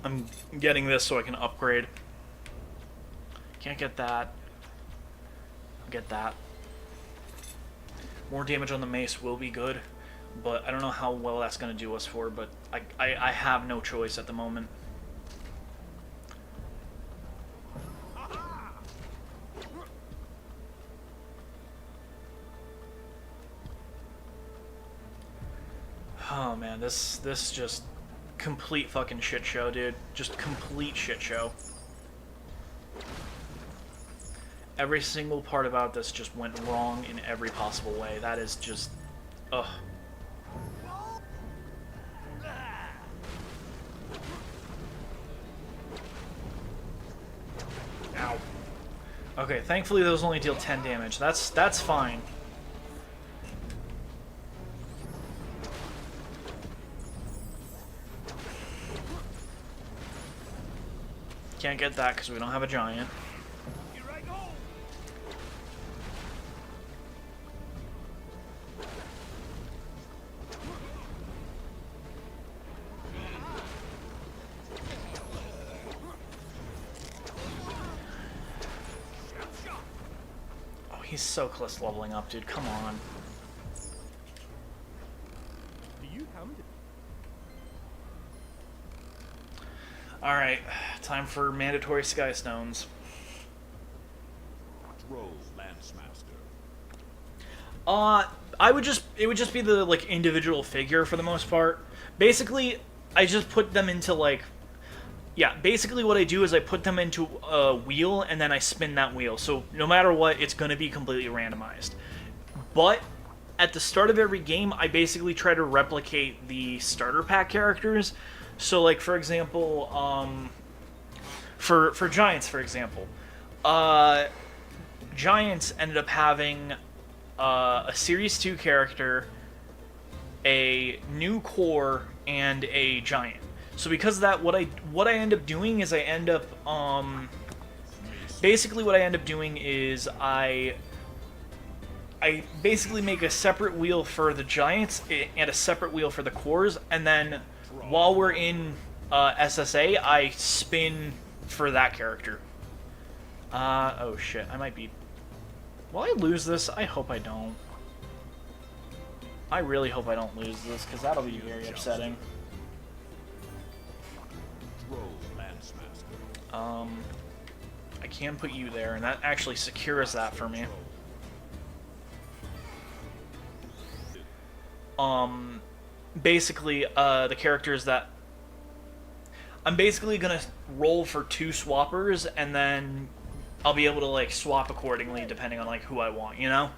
I'm getting this so I can upgrade. Can't get that. Get that. More damage on the mace will be good, but I don't know how well that's going to do us for, but I have no choice at the moment. Oh man, this just complete fucking shit show, dude. Just complete shit show. Every single part about this just went wrong in every possible way. That is just... Ugh. Ow. Okay, thankfully those only deal 10 damage. That's fine. Can't get that because we don't have a giant. Here I go. Oh, he's so close to leveling up, dude. Come on. Do you come to... Alright, time for mandatory Sky Stones. Roll, Lancemaster. It would just be the, like, individual figure for the most part. Basically, I just put them into, like... Yeah, basically what I do is I put them into a wheel, and then I spin that wheel. So, no matter what, it's going to be completely randomized. But, at the start of every game, I basically try to replicate the starter pack characters. So, like, for example, for Giants, for example, Giants ended up having a Series 2 character, a new core, and a Giant. So because of that, what I end up doing is basically what I end up doing is I basically make a separate wheel for the Giants and a separate wheel for the cores, and then while we're in SSA, I spin for that character. Oh shit, I might be... Will I lose this? I hope I don't. I really hope I don't lose this, because that'll be very upsetting. I can put you there, and that actually secures that for me. Basically, the characters that... I'm basically gonna roll for 2 swappers, and then I'll be able to, like, swap accordingly depending on, like, who I want, you know?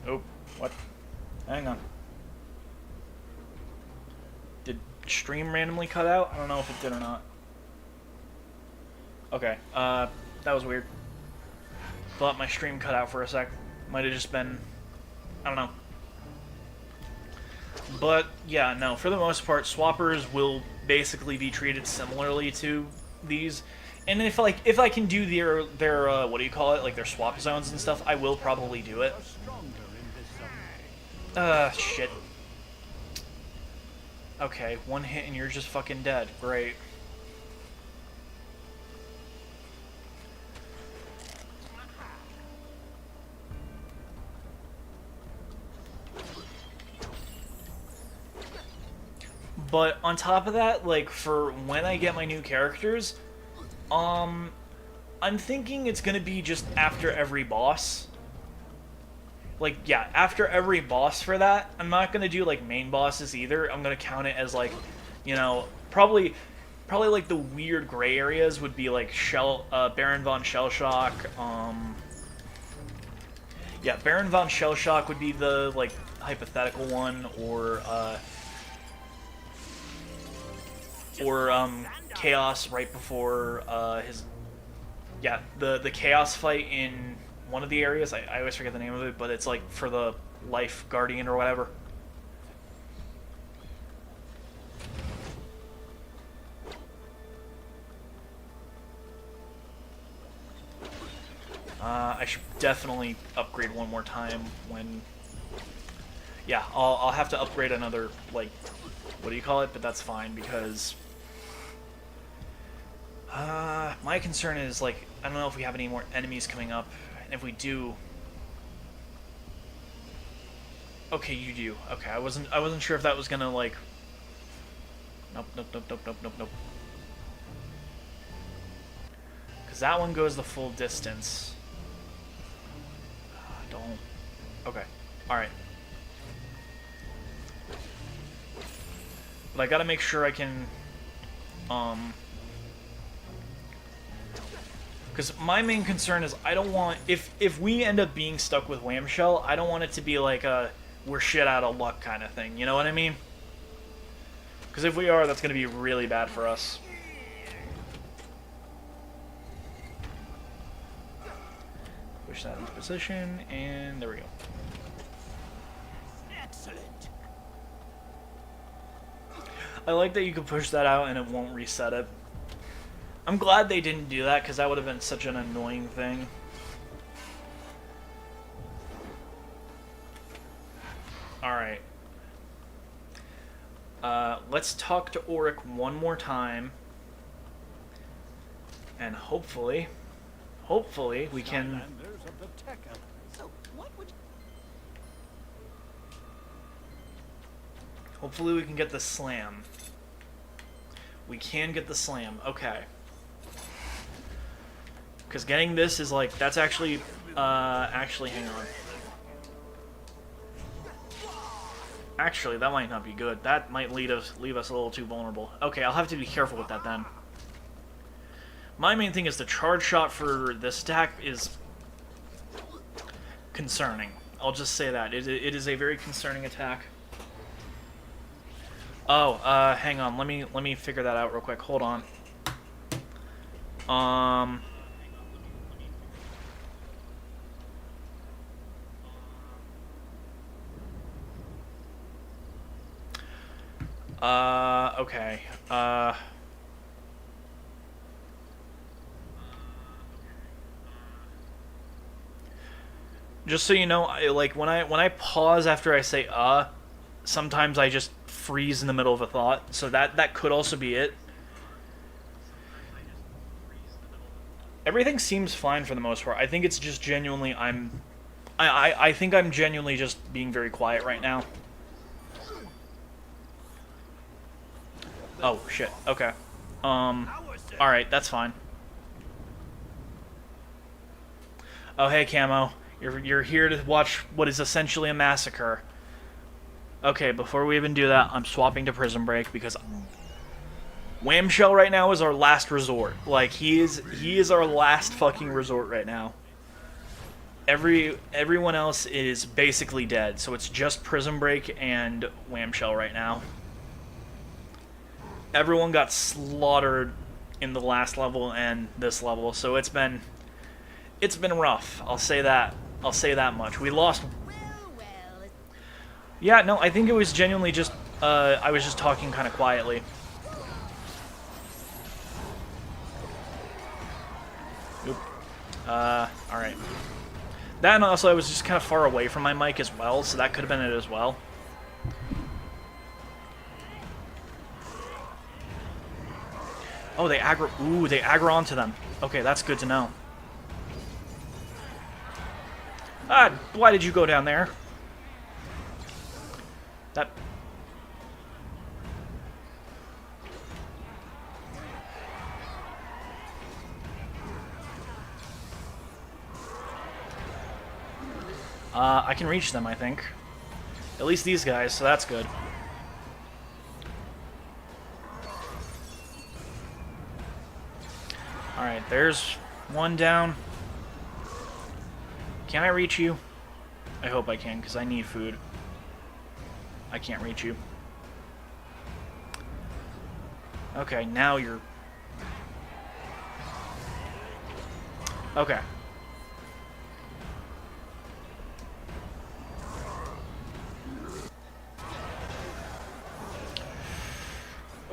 Oh, what? Hang on. stream randomly cut out. I don't know if it did or not. Okay, that was weird. Thought my stream cut out for a sec. Might have just been, I don't know. But yeah, no, for the most part, swappers will basically be treated similarly to these. And if I can do their what do you call it, like their swap zones and stuff, I will probably do it. Shit. Okay, one hit and you're just fucking dead. Great. But on top of that, like, for when I get my new characters, I'm thinking it's gonna be just after every boss. Like, yeah, after every boss for that. I'm not gonna do, like, main bosses either. I'm gonna count it as, like, you know, probably like, the weird gray areas would be, like, Baron von Shellshock, yeah, Baron von Shellshock would be the, like, hypothetical one, or Chaos right before the Chaos fight in one of the areas. I always forget the name of it, but it's like for the Life Guardian or whatever. I should definitely upgrade one more time when... Yeah, I'll have to upgrade another, like, what do you call it? But that's fine, because... my concern is, like, I don't know if we have any more enemies coming up, and if we do... Okay, you do. Okay, I wasn't sure if that was gonna, like... Nope. Because that one goes the full distance. Don't... Okay. Alright. But I gotta make sure I can... Because my main concern is I don't want... If we end up being stuck with Wham Shell, I don't want it to be like a we're shit out of luck kind of thing. You know what I mean? Because if we are, that's going to be really bad for us. Push that into position, and there we go. Excellent. I like that you can push that out and it won't reset it. I'm glad they didn't do that, because that would have been such an annoying thing. Alright. Let's talk to Auric one more time. And hopefully we can... Skylanders of the tech element. So, what would Hopefully we can get the slam. We can get the slam. Okay. Because getting this is like... That's actually... actually, hang on. Actually, that might not be good. That might leave us a little too vulnerable. Okay, I'll have to be careful with that then. My main thing is the charge shot for this attack is concerning. I'll just say that. It is a very concerning attack. Oh, hang on. Let me figure that out real quick. Hold on. Okay. Just so you know, like when I pause after I say sometimes I just freeze in the middle of a thought. So that could also be it. Everything seems fine for the most part. I think it's just genuinely I think I'm genuinely just being very quiet right now. Oh shit. Okay. Alright, that's fine. Oh hey Camo. You're here to watch what is essentially a massacre. Okay, before we even do that, I'm swapping to Prison Break because Wham Shell right now is our last resort. Like he is our last fucking resort right now. Everyone else is basically dead, so it's just Prison Break and Wham Shell right now. everyone got slaughtered in the last level and this level, so it's been rough. I'll say that. I'll say that much. We lost. Well. Yeah, no, I think it was genuinely just I was just talking kind of quietly. Oop. Alright. That, and also I was just kind of far away from my mic as well, so that could have been it as well. Oh, they aggro. Ooh, they aggro onto them. Okay, that's good to know. Ah, why did you go down there? That... I can reach them, I think. At least these guys, so that's good. Alright, there's one down. Can I reach you? I hope I can, because I need food. I can't reach you. Okay, now you're... Okay.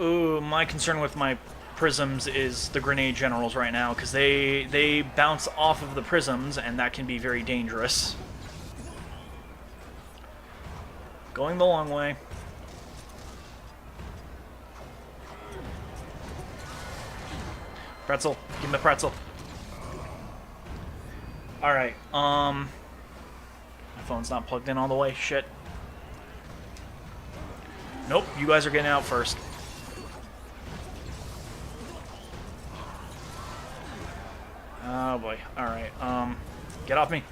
Ooh, my concern with my prisms is the grenade generals right now, because they bounce off of the prisms, and that can be very dangerous. Going the long way. Pretzel. Give me the pretzel. Alright, my phone's not plugged in all the way. Shit. Nope, you guys are getting out first. Oh boy. Alright, get off me.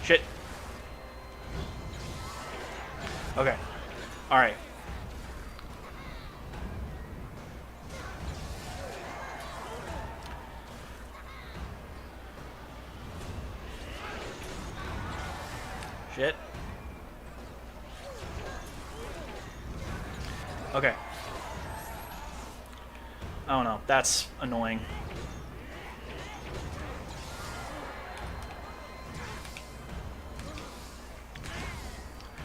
Shit. Okay. Alright. Shit. Okay. Oh no, that's annoying.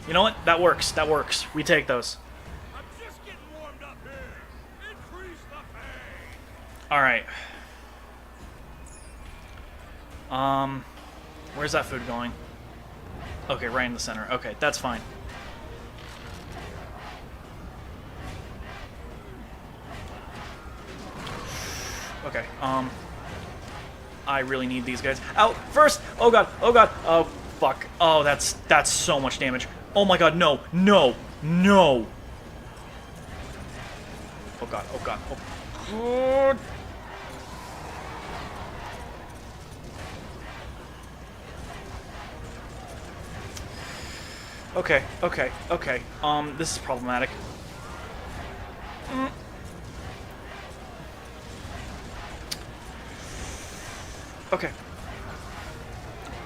You know what? That works. That works. We take those. I'm just getting warmed up here. Increase the pace. All right. Where's that food going? Okay, right in the center. Okay, that's fine. Okay, I really need these guys out first. Oh god, oh god, oh fuck. Oh, that's so much damage. Oh my god, no, no, no. Oh god, oh god, oh. Okay, okay, okay. This is problematic. Okay.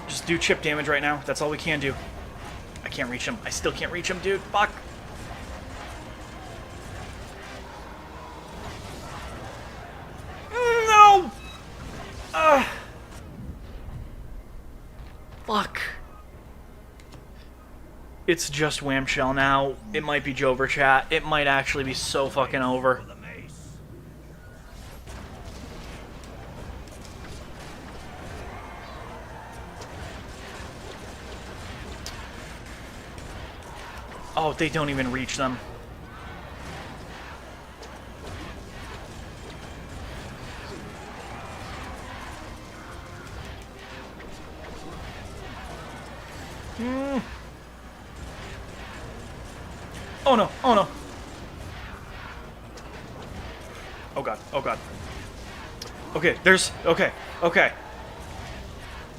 Just do chip damage right now. That's all we can do. I can't reach him. I still can't reach him, dude. Fuck. No! Fuck. It's just Wham Shell now. It might be Jover chat. It might actually be so fucking over. Oh, they don't even reach them. Oh no, oh no. Oh god, oh god. Okay, there's, okay, okay.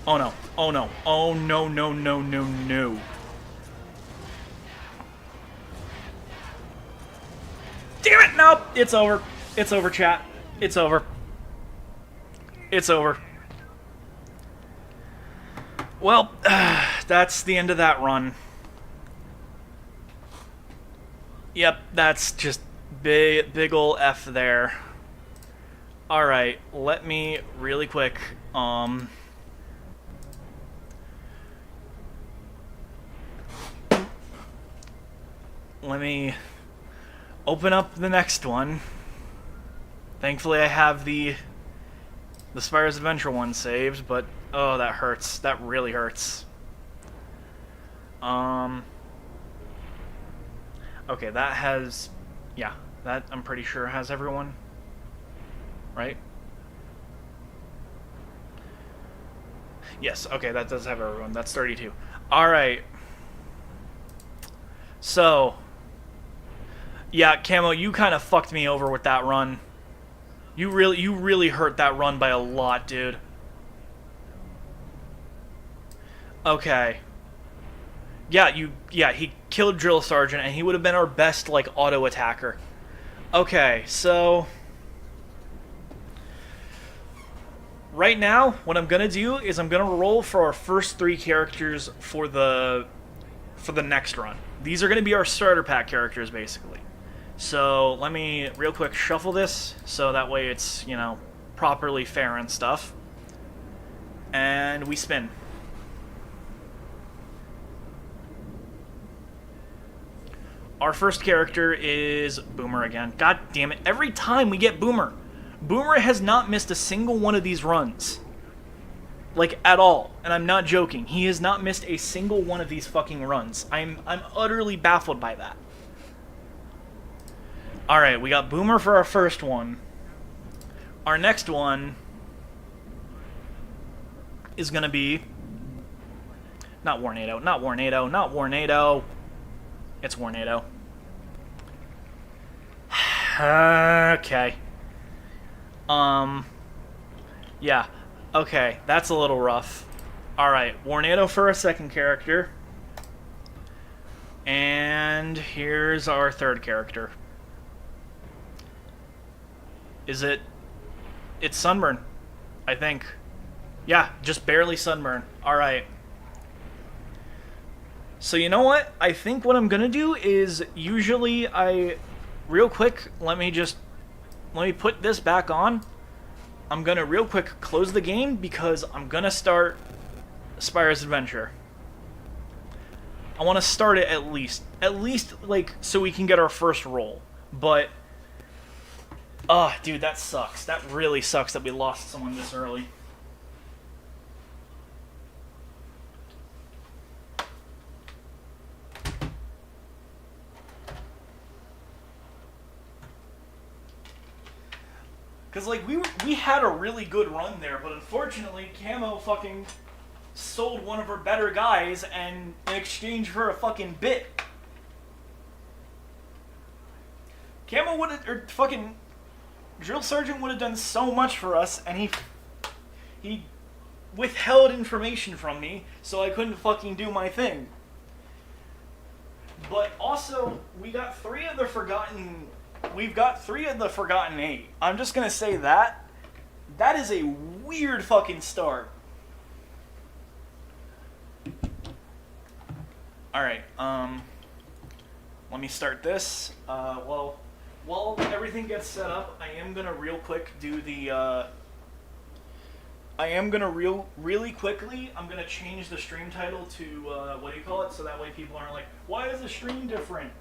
Oh no, oh no, oh no, no, no, no, no. Damn it, nope, it's over. It's over, chat. It's over. It's over. Well, that's the end of that run. Yep, that's just big ol' F there. Alright, let me really quick, let me open up the next one. Thankfully I have the Spyro's Adventure one saved, but oh, that hurts. That really hurts. Okay, that has, yeah, that I'm pretty sure has everyone, right? Yes, okay, that does have everyone. That's 32. Alright. So, yeah, Camo, you kind of fucked me over with that run. You really hurt that run by a lot, dude. Okay. Yeah, he killed Drill Sergeant, and he would have been our best, like, auto attacker. Okay, so right now, what I'm gonna do is I'm gonna roll for our first 3 characters for the next run. These are gonna be our starter pack characters, basically. So let me real quick shuffle this so that way it's, you know, properly fair and stuff. And we spin. Our first character is Boomer again. God damn it. Every time we get Boomer. Boomer has not missed a single one of these runs. Like, at all. And I'm not joking. He has not missed a single one of these fucking runs. I'm utterly baffled by that. Alright, we got Boomer for our first one. Our next one is gonna be... Not Warnado, not Warnado, not Warnado. It's Warnado. Okay. Yeah. Okay, that's a little rough. Alright, Warnado for a second character. And here's our third character. Is it... It's Sunburn, I think. Yeah, just barely Sunburn. Alright. So you know what? I think what I'm gonna do is usually real quick, let me put this back on. I'm gonna real quick close the game because I'm gonna start Spyro's Adventure. I want to start it at least like so we can get our first roll. But dude, that sucks. That really sucks that we lost someone this early. Because, like, we had a really good run there, but unfortunately, Camo fucking sold one of our better guys and in exchange for a fucking bit. Camo would have, or fucking Drill Sergeant would have done so much for us, and he withheld information from me, so I couldn't fucking do my thing. But also, we've got 3 of the Forgotten 8. I'm just gonna say that is a weird fucking start. Alright, let me start this. Well, while everything gets set up, I am gonna real quick do the, really quickly, I'm gonna change the stream title to, what do you call it? So that way people aren't like, why is the stream different?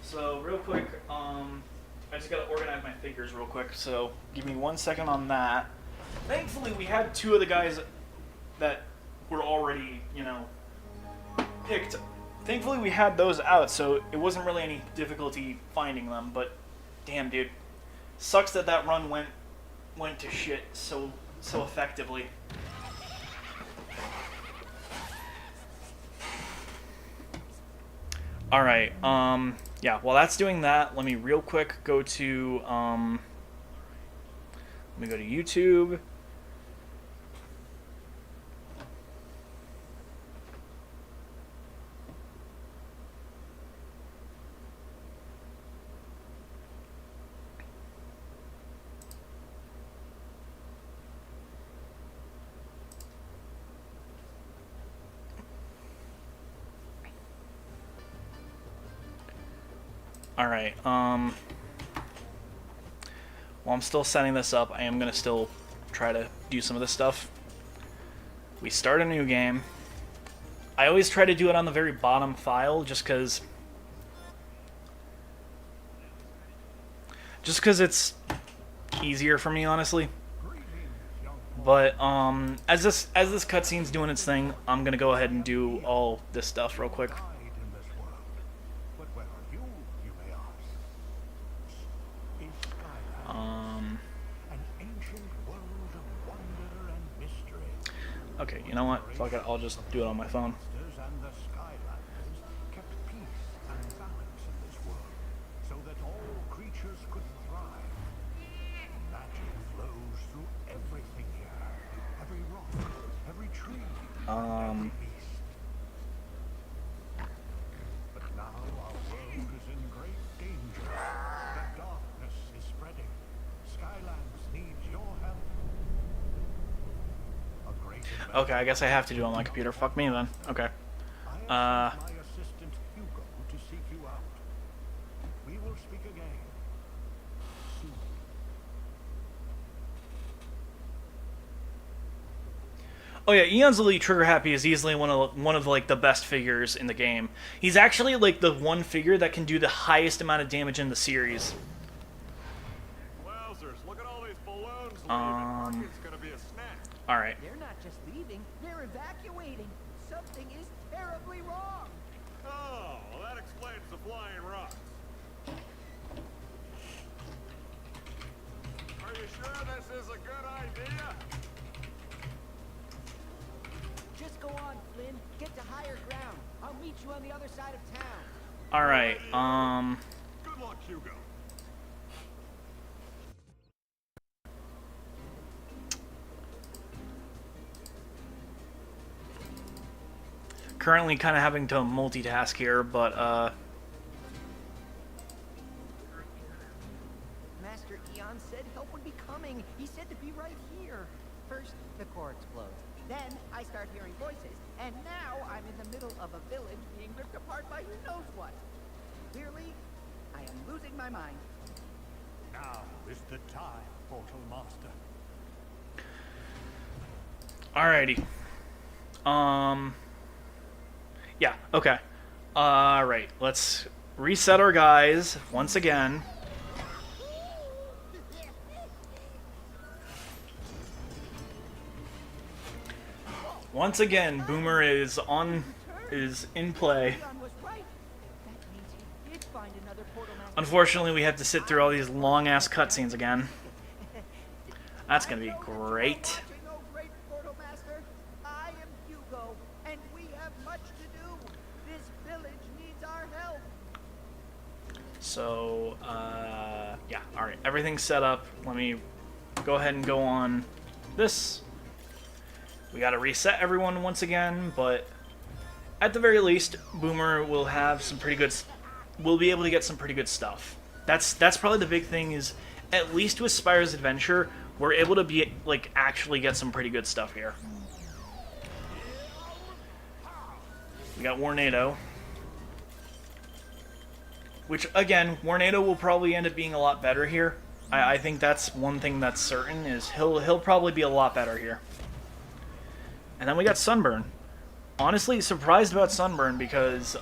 So, real quick, I just gotta organize my figures real quick, so give me 1 second on that. Thankfully, we had 2 of the guys that were already, you know, picked. Thankfully, we had those out, so it wasn't really any difficulty finding them, but damn, dude. Sucks that that run went to shit so effectively. Alright, yeah, while that's doing that, let me real quick go to, let me go to YouTube. Alright, while I'm still setting this up, I am going to still try to do some of this stuff. We start a new game. I always try to do it on the very bottom file, just because it's easier for me, honestly. But as this cutscene's doing its thing, I'm gonna go ahead and do all this stuff real quick. Okay, you know what? Fuck it, I'll just do it on my phone. But now our world is in great danger. The darkness is spreading. Skylands needs your help. A great Okay, I guess I have to do it on my computer. Fuck me then. Okay. my assistant Hugo to seek you out. We will speak again soon. Oh yeah, Eon's Elite Trigger Happy is easily one of like the best figures in the game. He's actually like the one figure that can do the highest amount of damage in the series. Wowzers, look at all these balloons leaving. It's gonna be a snack. All right. They're not just leaving, they're evacuating. Something is terribly wrong. Oh, well, that explains the flying rocks. Are you sure this is a good idea? Just go on, Flynn. Get to higher ground. I'll meet you on the other side of town. All right. Good luck, Hugo. Currently kind of having to multitask here, but Master Eon said help would be coming. He said to be right here. First, the core explodes. Then I start hearing voices, and now I'm in the middle of a village being ripped apart by who knows what. Clearly, I am losing my mind. Now is the time, Portal Master. alrighty. Yeah. Okay. All right. Let's reset our guys once again. Once again, Boomer is in play. Eon was right. That means he did find another portal master. Unfortunately, we have to sit through all these long-ass cutscenes again. That's gonna be great. Oh, great portal master. I am Hugo, and we have much to do. This village needs our help. So, yeah, alright, everything's set up. Let me go ahead and go on this. We gotta reset everyone once again, but at the very least, Boomer will have some pretty good... We'll be able to get some pretty good stuff. That's probably the big thing is, at least with Spyro's Adventure, we're able to be, like, actually get some pretty good stuff here. We got Warnado. Which, again, Warnado will probably end up being a lot better here. I think that's one thing that's certain, is he'll probably be a lot better here. And then we got Sunburn. Honestly, surprised about Sunburn because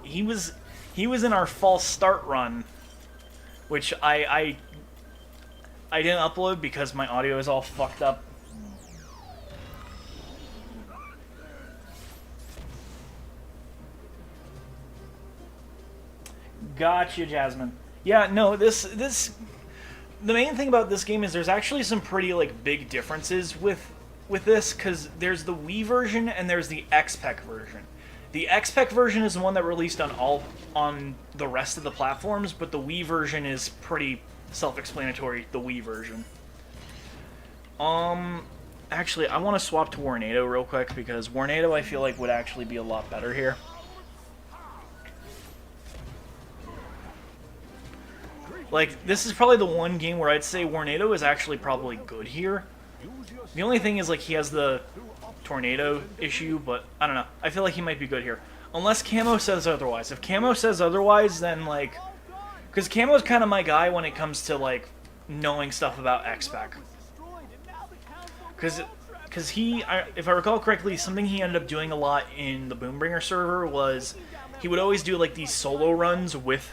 he was in our false start run, which I didn't upload because my audio is all fucked up. Gotcha, Jasmine. Yeah, no, the main thing about this game is there's actually some pretty like big differences with this, because there's the Wii version and there's the XPEC version. The XPEC version is the one that released on the rest of the platforms, but the Wii version is pretty self-explanatory, the Wii version. Actually, I want to swap to Warnado real quick, because Warnado I feel like would actually be a lot better here. Like, this is probably the one game where I'd say Warnado is actually probably good here. The only thing is, like, he has the tornado issue, but I don't know. I feel like he might be good here. Unless Camo says otherwise. If Camo says otherwise, then, like... Because Camo's kind of my guy when it comes to, like, knowing stuff about X-Spec. Because he, if I recall correctly, something he ended up doing a lot in the Boombringer server was he would always do, like, these solo runs with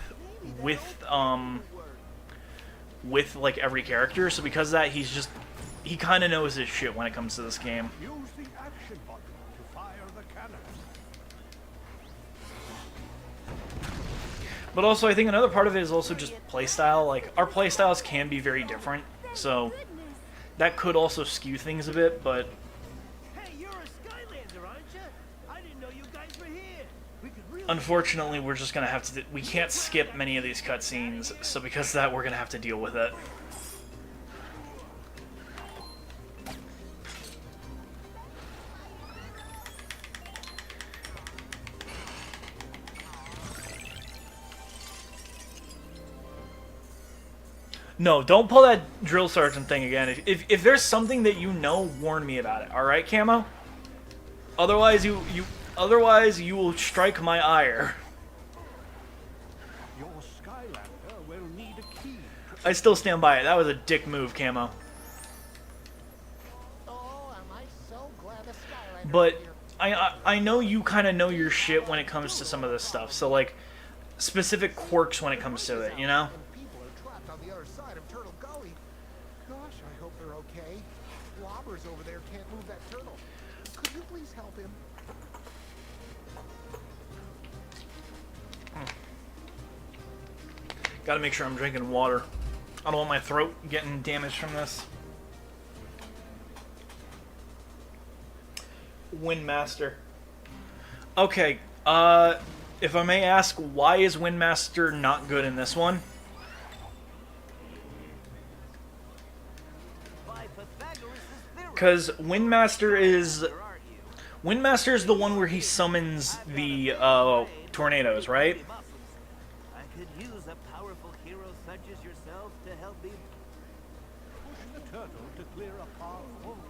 like, every character. So because of that, he kind of knows his shit when it comes to this game. Use the action button to fire the cannon. But also, I think another part of it is also just playstyle. Like, our playstyles can be very different, so that could also skew things a bit, but... Hey, you're a Skylander, aren't you? I didn't know you guys were here. We could really... Unfortunately, we're just gonna have to... We can't skip many of these cutscenes, so because of that, we're gonna have to deal with it. No, don't pull that drill sergeant thing again. If there's something that you know, warn me about it. All right, Camo? Otherwise, you will strike my ire. Your Skylander will need a key. I still stand by it. That was a dick move, Camo. Oh, am I so glad the Skylanders But are here. I know you kind of know your shit when it comes to some of this stuff. So, like, specific quirks when it comes to it, you know? And people are trapped on the other side of Turtle Gully. Gosh, I hope they're okay. Robbers over there can't move that turtle. Could you please help him? Gotta make sure I'm drinking water. I don't want my throat getting damaged from this. Windmaster. Okay, if I may ask, why is Windmaster not good in this one? Because Windmaster is the one where he summons the tornadoes, right? I could use a powerful hero such as yourself to help me. Push the turtle to clear a path forward.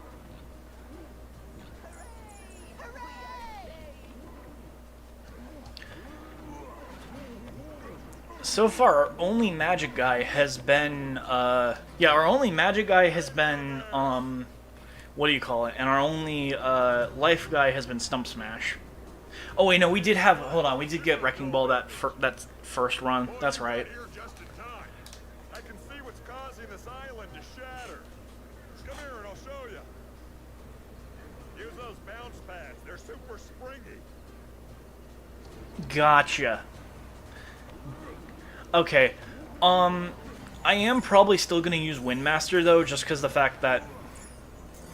So far, our only magic guy has been, what do you call it? And our only, life guy has been Stump Smash. Oh wait, no, we did get Wrecking Ball that first run. That's right. Here just in time. I can see what's causing this island to shatter. Come here and I'll show you. Use those bounce pads. They're super springy. Gotcha. Okay, I am probably still gonna use Windmaster though, just because the fact that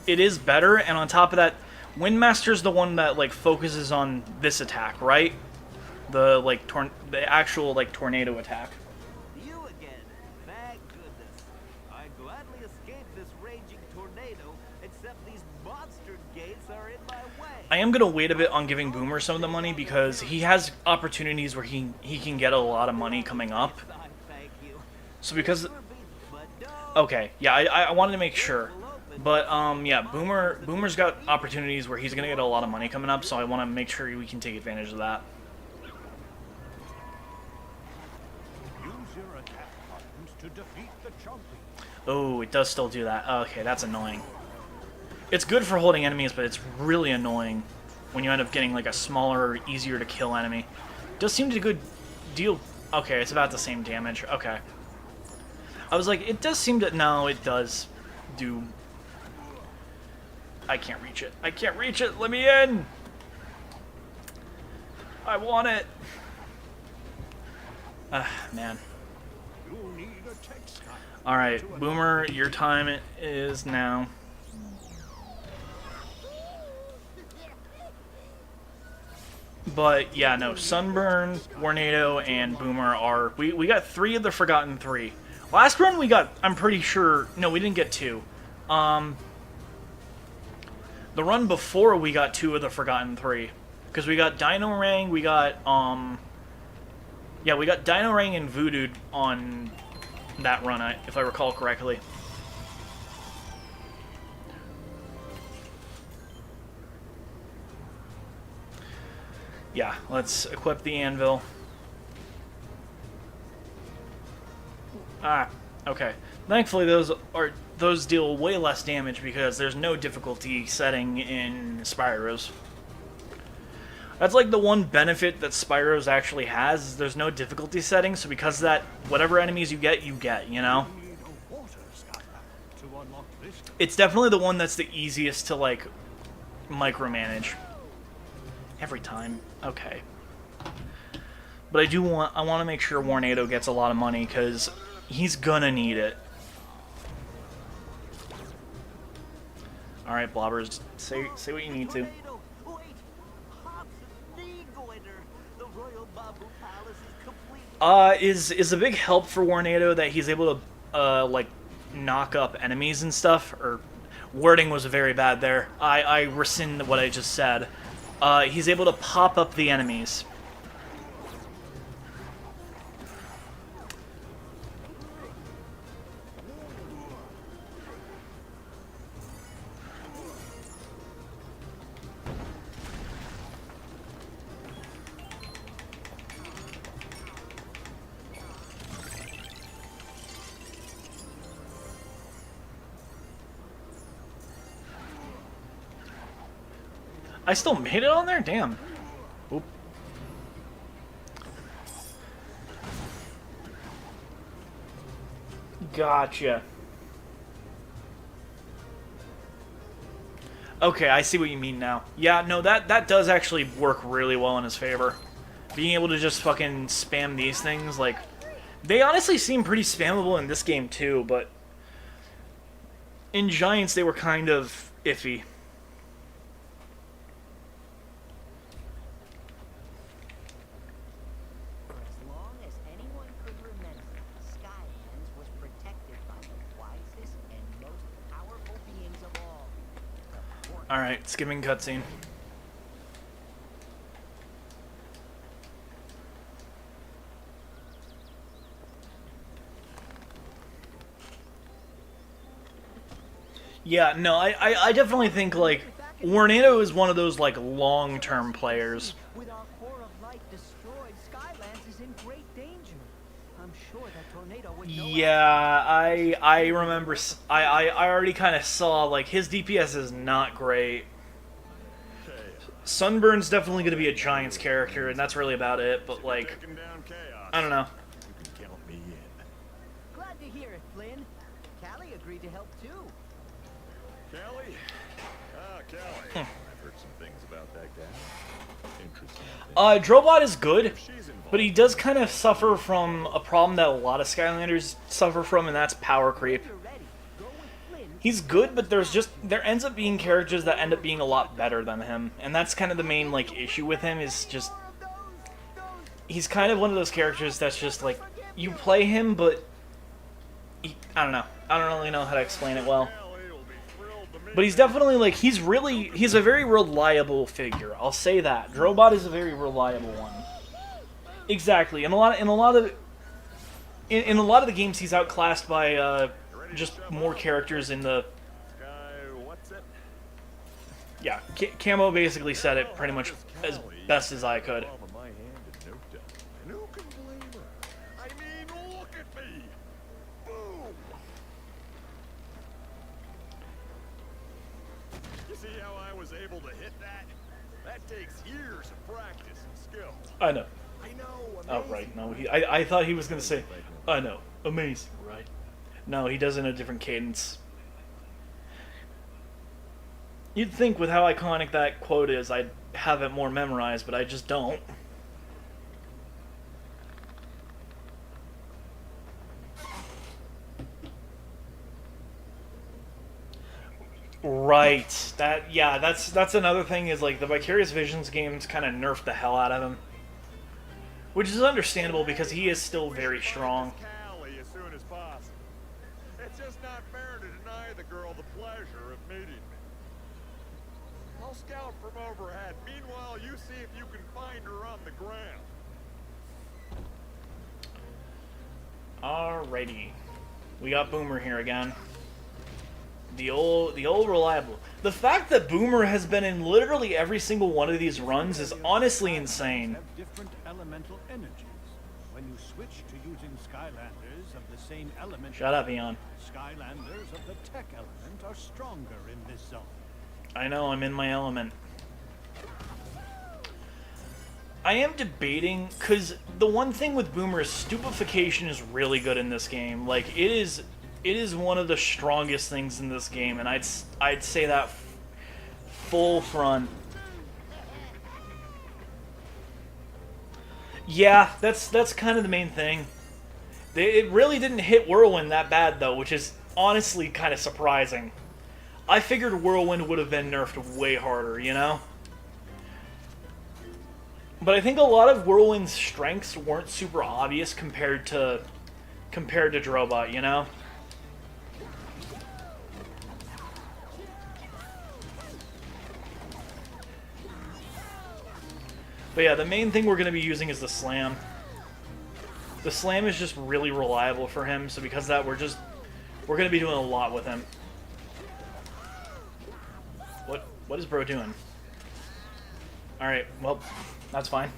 it is better, and on top of that, Windmaster's the one that, like, focuses on this attack, right? The, like, the actual, like, tornado attack. You again. Thank goodness. I gladly escaped this raging tornado, except these monster gates are in my way. I am gonna wait a bit on giving Boomer some of the money because he has opportunities where he can get a lot of money coming up. Thank you. So because, But don't. okay, yeah, I wanted to make sure. But, yeah, Boomer's got opportunities where he's gonna get a lot of money coming up, so I want to make sure we can take advantage of that. Use your attack buttons to defeat the Chompy. Oh, it does still do that. Okay, that's annoying. It's good for holding enemies, but it's really annoying when you end up getting, like, a smaller, easier to kill enemy. Does seem to good deal. Okay, it's about the same damage. Okay. I was like, it does seem to... No, it does do... I can't reach it. I can't reach it. Let me in. I want it. Man. You need a textile. All right, Boomer, your time is now. But yeah, no, Sunburn, Warnado, and Boomer are... We got 3 of the Forgotten 3. Last run we got, I'm pretty sure... No, we didn't get 2. The run before we got 2 of the Forgotten 3. Because we got Dino Rang, we got, yeah, we got Dino Rang and Voodoo on that run, if I recall correctly. Yeah, let's equip the anvil. Ah, okay. Thankfully, those deal way less damage because there's no difficulty setting in Spyros. That's like the one benefit that Spyros actually has, is there's no difficulty setting, so because of that, whatever enemies you get, you know? We need a water scanner to unlock this. It's definitely the one that's the easiest to, like, micromanage. Every time. Okay. But I want to make sure Warnado gets a lot of money, because he's gonna need it. Alright, Blobbers, say what you need to. Tornado! Wait! Hops knee goiter! The Royal Babu Palace is complete. Is a big help for Warnado that he's able to, like, knock up enemies and stuff, or wording was very bad there. I rescind what I just said. He's able to pop up the enemies. I still made it on there? Damn. Oop. Gotcha. Okay, I see what you mean now. Yeah, no, that does actually work really well in his favor. Being able to just fucking spam these things, like... They honestly seem pretty spammable in this game too, but... In Giants, they were kind of iffy. For as long as anyone could remember, Skylands was protected by the wisest and most powerful beings of all. Alright, skipping cutscene. Yeah, no, I definitely think, like, Warnado is one of those, like, long-term players. With our core of light destroyed, Skylands is in great danger. I'm sure that tornado would know. Yeah, I remember, I already kind of saw, like, his DPS is not great. Sunburn's definitely going to be a Giants character, and that's really about it, but, like, Taking down chaos. I don't know. You can count me in. Glad to hear it, Flynn. Callie agreed to help too. Kelly? Ah, Kelly. I've heard some things about that guy. Interesting. Drobot is good, She's involved. but he does kind of suffer from a problem that a lot of Skylanders suffer from, and that's power creep. You're ready. Go with Flynn. He's good, but there ends up being characters that end up being a lot better than him, and that's kind of the main, like, issue with him, is just, he's kind of one of those characters that's just, like, you play him, but, I don't know. I don't really know how to explain it well. Kelly will be thrilled to meet But he's definitely, like, he's a very reliable figure. I'll say that. Drobot is a very reliable one. Exactly. In a lot of the games, he's outclassed by just more characters in the. Guy, what's it? Yeah, Camo basically said it pretty much as best as I could. Palm of my hand in no time. And who can blame her? I mean, look at me! Boom! You see how I was able to hit that? That takes years of practice and skill. I know. I know. Oh, Amazing. right. No, I thought he was gonna say, I know. Amazing, right? No, he does it in a different cadence. You'd think with how iconic that quote is, I'd have it more memorized, but I just don't. Right. That's another thing, is like the Vicarious Visions games kind of nerfed the hell out of him. Which is understandable because he is still very strong. Callie as soon as possible. It's just not fair to deny the girl the pleasure of meeting me. I'll scout from overhead. Meanwhile, you see if you can find her on the ground. Alrighty. We got Boomer here again. The old reliable. The fact that Boomer has been in literally every single one of these runs is honestly insane. Have different elemental energies. When you switch to using Skylanders of the same element, Shut up, Eon. Skylanders of the tech element are stronger in this zone. I know, I'm in my element. I am debating, because the one thing with Boomer is stupefaction is really good in this game. Like, it is one of the strongest things in this game, and I'd say that full front. Yeah, that's kind of the main thing. It really didn't hit Whirlwind that bad, though, which is honestly kind of surprising. I figured Whirlwind would have been nerfed way harder, you know? But I think a lot of Whirlwind's strengths weren't super obvious compared to Drobot, you know? But yeah, the main thing we're going to be using is the Slam. The Slam is just really reliable for him, so because of that, we're going to be doing a lot with him. What is bro doing? Alright, well, that's fine.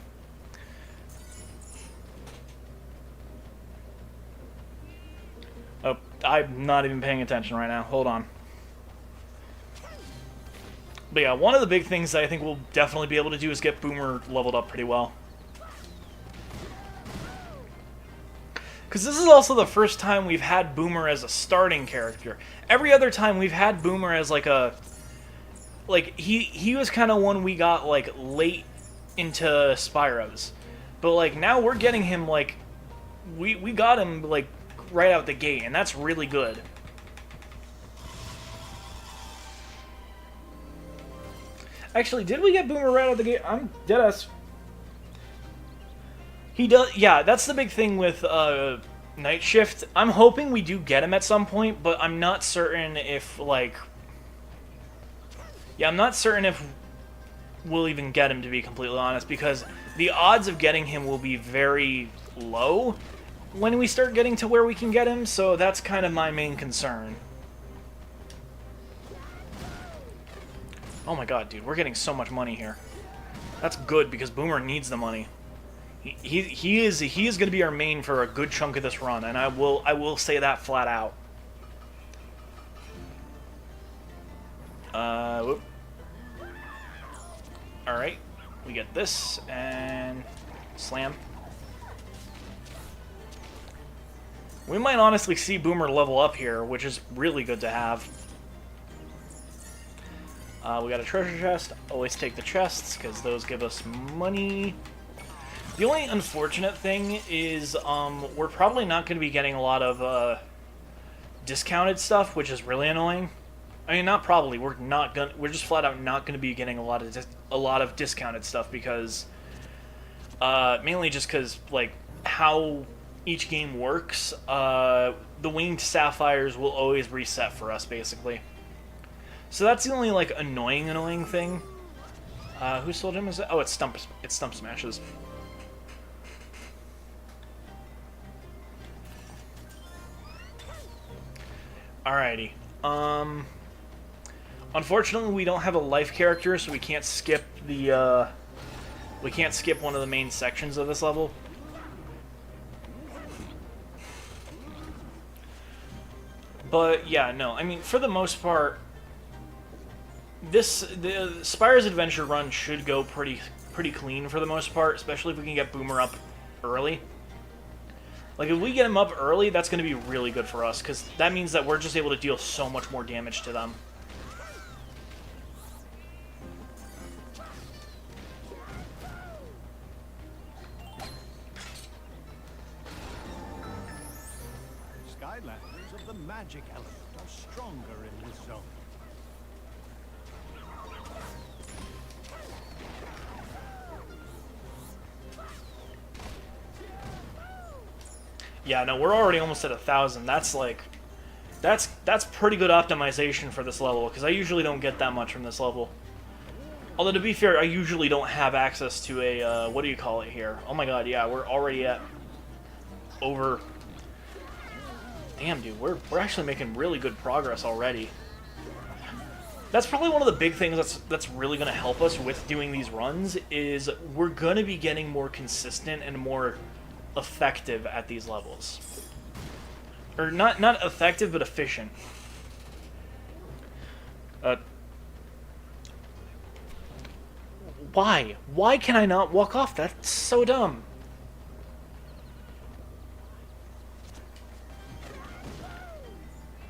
Oh, I'm not even paying attention right now. Hold on. But yeah, one of the big things that I think we'll definitely be able to do is get Boomer leveled up pretty well. Because this is also the first time we've had Boomer as a starting character. Every other time we've had Boomer as like a... Like, he was kind of one we got, like, late into Spyros. But, like, now we're getting him, like... We got him, like, right out the gate, and that's really good. Actually, did we get Boomer right out the gate? I'm deadass. He does, yeah, that's the big thing with Night Shift. I'm hoping we do get him at some point, but I'm not certain if, like... Yeah, I'm not certain if we'll even get him, to be completely honest, because the odds of getting him will be very low when we start getting to where we can get him, so that's kind of my main concern. Oh my god, dude, we're getting so much money here. That's good, because Boomer needs the money. He is going to be our main for a good chunk of this run, and I will say that flat out. Whoop. Alright, we get this, and Slam. We might honestly see Boomer level up here, which is really good to have. We got a treasure chest. Always take the chests, because those give us money. The only unfortunate thing is we're probably not going to be getting a lot of discounted stuff, which is really annoying. I mean, not probably. We're just flat out not going to be getting a lot of discounted stuff because mainly just because like how each game works. The winged sapphires will always reset for us basically. So that's the only like annoying thing. Whose soul gem is it? Oh, it's Stump Smashes. Alrighty. Unfortunately, we don't have a life character, so we can't skip the, we can't skip one of the main sections of this level. But, yeah, no, I mean, for the most part, the Spyro's Adventure run should go pretty clean for the most part, especially if we can get Boomer up early. Like, if we get him up early, that's going to be really good for us, because that means that we're just able to deal so much more damage to them. Skylanders of the magic element are stronger in this zone. Yeah, no, we're already almost at 1,000. That's like, that's pretty good optimization for this level, because I usually don't get that much from this level. Although, to be fair, I usually don't have access to a, what do you call it here? Oh my god, yeah, we're already at over... Damn, dude, we're actually making really good progress already. That's probably one of the big things that's really going to help us with doing these runs, is we're going to be getting more consistent and more effective at these levels. Or not effective, but efficient. Why? Why can I not walk off? That's so dumb.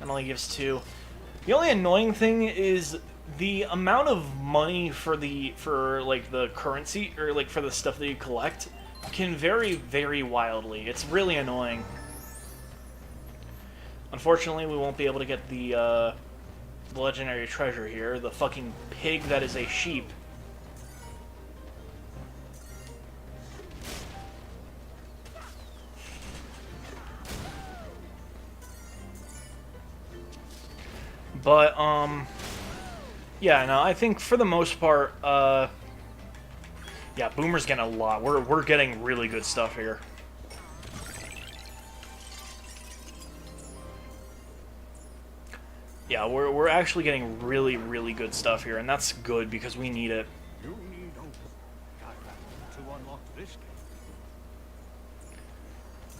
That only gives 2. The only annoying thing is the amount of money for like the currency, or like for the stuff that you collect, can vary very wildly. It's really annoying. Unfortunately, we won't be able to get the legendary treasure here, the fucking pig that is a sheep. But, yeah, no, I think for the most part, yeah, Boomer's getting a lot. We're getting really good stuff here. Yeah, we're actually getting really, really good stuff here, and that's good because we need it. You need open Skylanders to unlock this gate.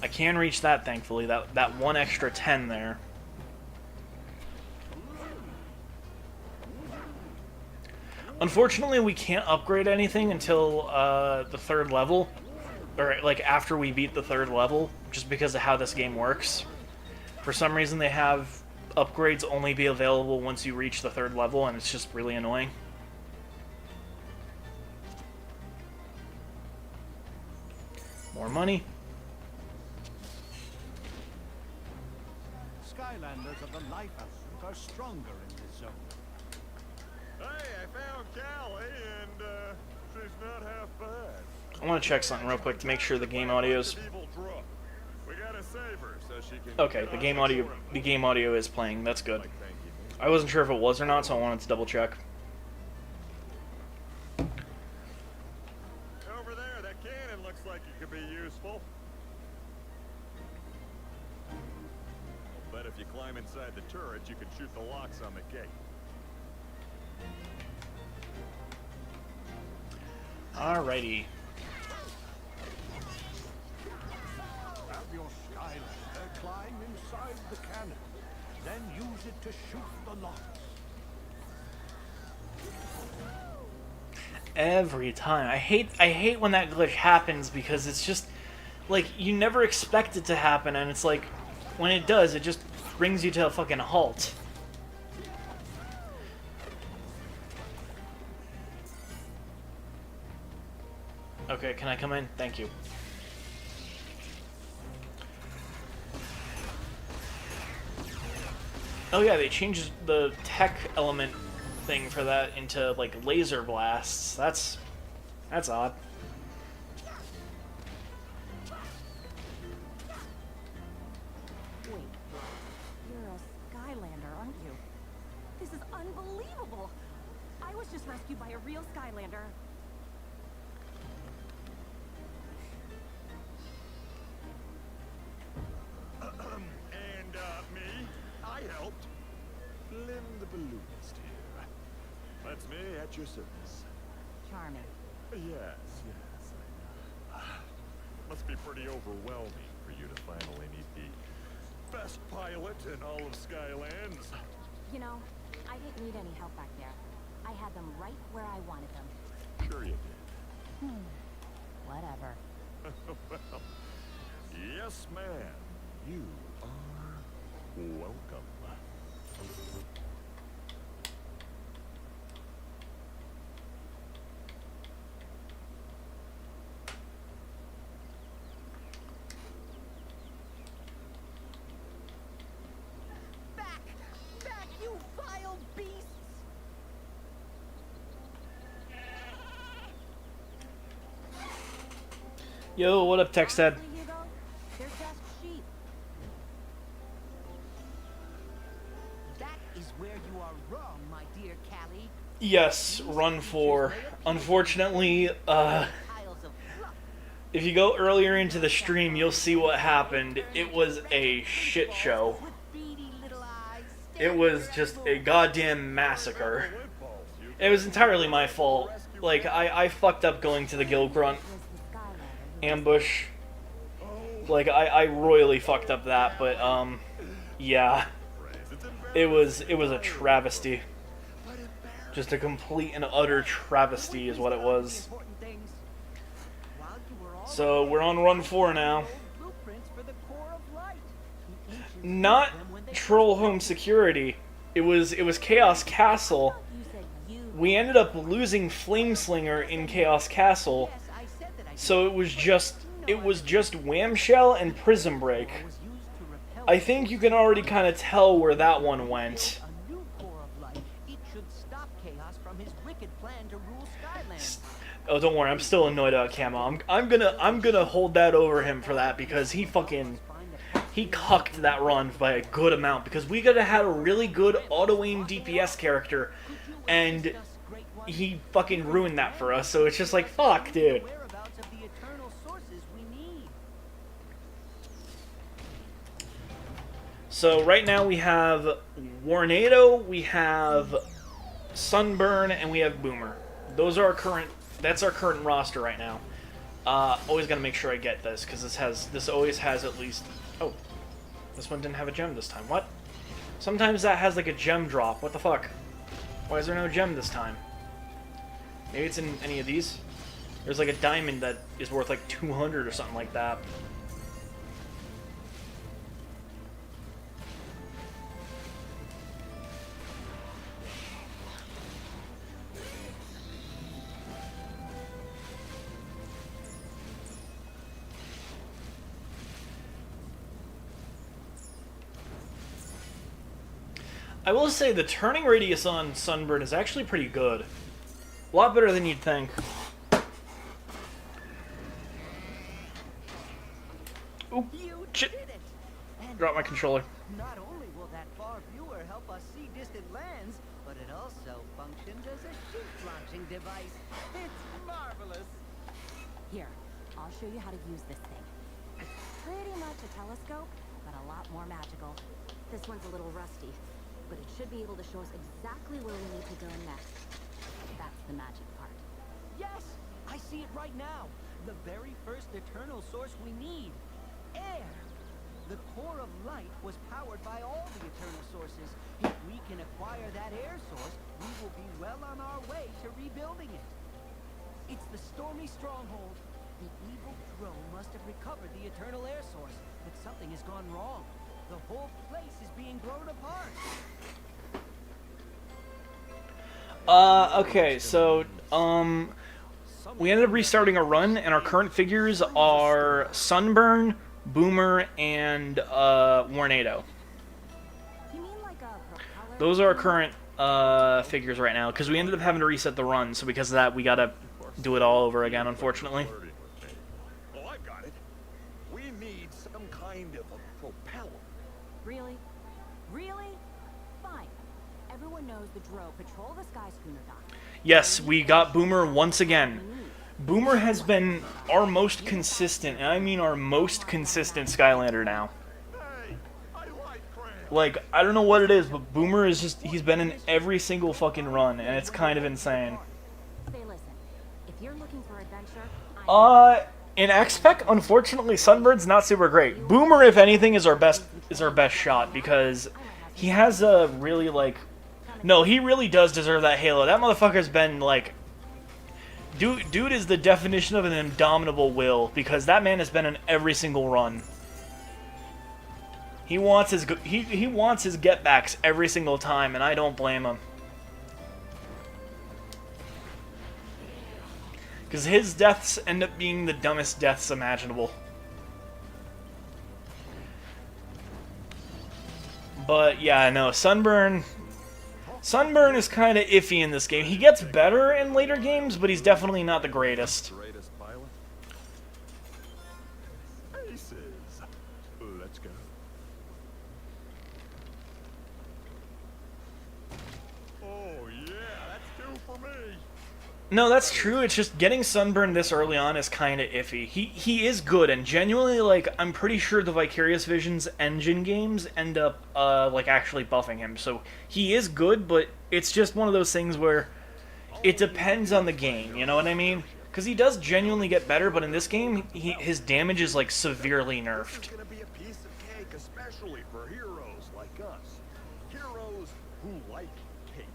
I can reach that, thankfully. That one extra 10 there. Unfortunately, we can't upgrade anything until the 3rd level, or like after we beat the 3rd level, just because of how this game works. For some reason, they have upgrades only be available once you reach the 3rd level, and it's just really annoying. More money. Skylanders of the life element are stronger in this zone. Hey, I found Callie, and she's not half bad. I want to check something real quick to make sure the game audio's... We gotta save her so she can Okay, the game audio is playing. That's good. I wasn't sure if it was or not, so I wanted to double check. Over there, that cannon looks like it could be useful. I'll bet if you climb inside the turret, you can shoot the locks on the gate. Alrighty. Have your Skylander climb inside the cannon, then use it to shoot the locks. Every time. I hate when that glitch happens, because it's just like you never expect it to happen, and it's like when it does, it just brings you to a fucking halt. Okay, can I come in? Thank you. Oh yeah, they changed the tech element thing for that into like laser blasts. That's odd. Wait, you're a Skylander, aren't you? This is unbelievable! I was just rescued by a real Skylander. And, me? I helped. Flim the balloonist here. That's me at your service. Charming. Yes, I know. Must be pretty overwhelming for you to finally meet the best pilot in all of Skylands. You know, I didn't need any help back there. I had them right where I wanted them. Sure you did. Whatever. Well, yes, ma'am. You are welcome. Back! Back, you vile beasts! Yo, what up, Texted? Hugo, they're just sheep. That is where you are wrong, my dear Callie. Yes, run 4. Unfortunately, Piles of fluff. if you go earlier into the stream, you'll see what happened. It was a shit show. With beady little eyes. It was just a goddamn massacre. It was entirely my fault. Like, I fucked up going to the Gilgrunt ambush. Like, I royally fucked up that, but, yeah. It was a travesty. Just a complete and utter travesty is what it was. So, we're on run 4 now. Not Troll Home Security. It was Chaos Castle. We ended up losing Flameslinger in Chaos Castle. So it was just Wham Shell and Prism Break. I think you can already kind of tell where that one went. Oh, don't worry, I'm still annoyed about Camo. I'm gonna hold that over him for that because he cucked that run by a good amount because we could have had a really good auto-aim DPS character and he fucking ruined that for us, so it's just like, fuck, dude. So right now we have Warnado, we have Sunburn, and we have Boomer. That's our current roster right now. Always gotta make sure I get this, because this always has at least... Oh, this one didn't have a gem this time. What? Sometimes that has like a gem drop. What the fuck? Why is there no gem this time? Maybe it's in any of these? There's like a diamond that is worth like 200 or something like that. I will say the turning radius on Sunburn is actually pretty good. A lot better than you'd think. Oop, shit. Drop my controller. Not only will that far viewer help us see distant lands, but it also functions as a sheep launching device. It's marvelous. Here, I'll show you how to use this thing. It's pretty much a telescope, but a lot more magical. This one's a little rusty, but it should be able to show us exactly where we need to go next. That's the magic part. Yes, I see it right now. The very first eternal source we need. Air. The core of light was powered by all the eternal sources. If we can acquire that air source, we will be well on our way to rebuilding it. It's the stormy stronghold. The evil drone must have recovered the eternal air source, but something has gone wrong. The whole place is being blown apart. Okay, so, we ended up restarting a run, and our current figures are Sunburn, Boomer, and, Warnado. You mean like a propeller? Those are our current, figures right now, because we ended up having to reset the run, so because of that, we gotta do it all over again, unfortunately. Oh, I've got it. We need some kind of a propeller. Really? Really? Fine. Everyone knows the Dro patrol the Sky Schooner dock. Yes, we got Boomer once again. Boomer has been our most consistent, and I mean our most consistent Skylander now. Hey, I like crayons. Like, I don't know what it is, but Boomer is just, he's been in every single fucking run, and it's kind of insane. Say, listen, if you're looking for adventure, In X-Spec, unfortunately, Sunbird's not super great. Boomer, if anything, is our best shot, because he has a really, like... No, he really does deserve that halo. That motherfucker's been, like... Dude is the definition of an indomitable will, because that man has been in every single run. He wants his get-backs every single time, and I don't blame him. Because his deaths end up being the dumbest deaths imaginable. But yeah, no, Sunburn is kind of iffy in this game. He gets better in later games, but he's definitely not the greatest. Greatest pilot. Aces. Let's go. Oh yeah, that's two for me. No, that's true. It's just getting Sunburn this early on is kind of iffy. He is good, and genuinely, like, I'm pretty sure the Vicarious Visions engine games end up, like, actually buffing him. So he is good, but it's just one of those things where it depends on the game, you know what I mean? Because he does genuinely get better, but in this game, his damage is, like, severely nerfed. It's gonna be a piece of cake, especially for heroes like us. Heroes who like cake.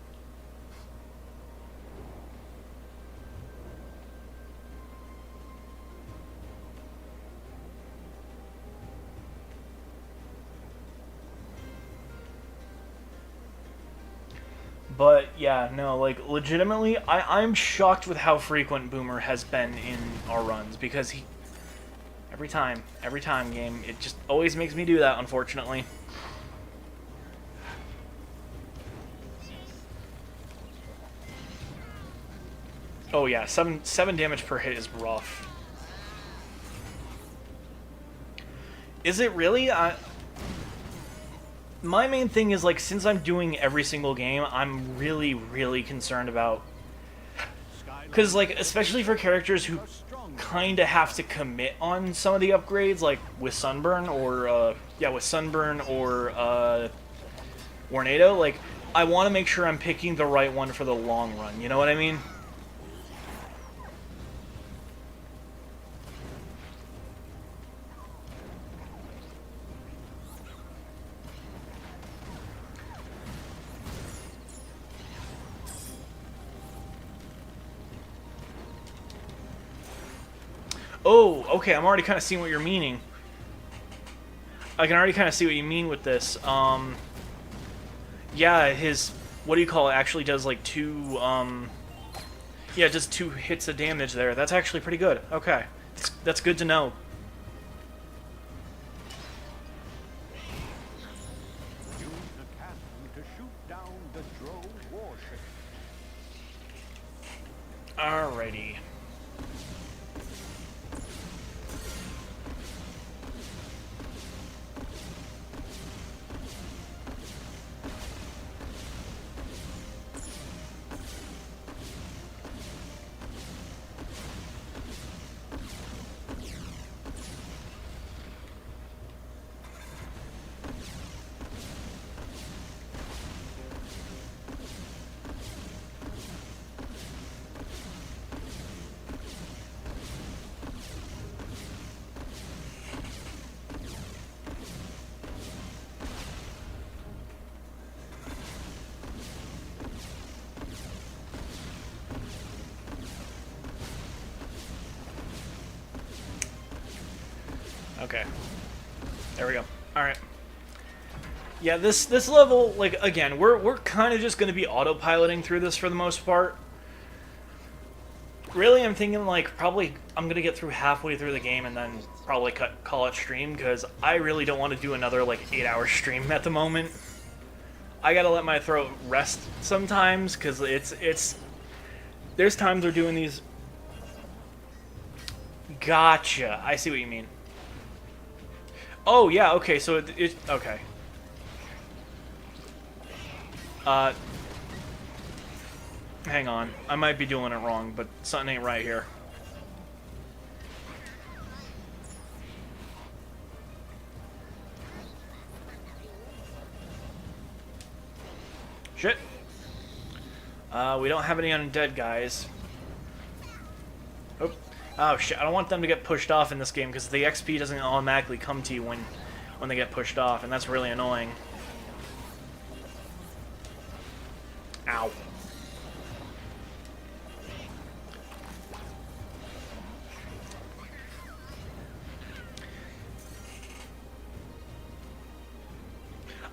But yeah, no, like legitimately, I'm shocked with how frequent Boomer has been in our runs because every time game, it just always makes me do that, unfortunately. Oh yeah, seven damage per hit is rough. Is it really? My main thing is, like, since I'm doing every single game, I'm really, really concerned about... Because, like, especially for characters who kind of have to commit on some of the upgrades, like with Sunburn or, Warnado, like, I want to make sure I'm picking the right one for the long run, you know what I mean? Oh, okay, I'm already kind of seeing what you're meaning. I can already kind of see what you mean with this. Yeah, his, what do you call it, actually does like just 2 hits of damage there. That's actually pretty good. Okay, that's good to know. Use the cannon to shoot down the drone warship. Alrighty. Okay. There we go. Alright. Yeah, this level, like, again, we're kind of just going to be autopiloting through this for the most part. Really, I'm thinking, like, probably I'm going to get through halfway through the game and then probably call it stream, because I really don't want to do another, like, 8-hour stream at the moment. I gotta let my throat rest sometimes, because it's... There's times we're doing these... Gotcha. I see what you mean. Oh, yeah, okay, so it okay. Hang on. I might be doing it wrong, but something ain't right here. Shit. We don't have any undead guys. Oh shit, I don't want them to get pushed off in this game because the XP doesn't automatically come to you when they get pushed off, and that's really annoying. Ow.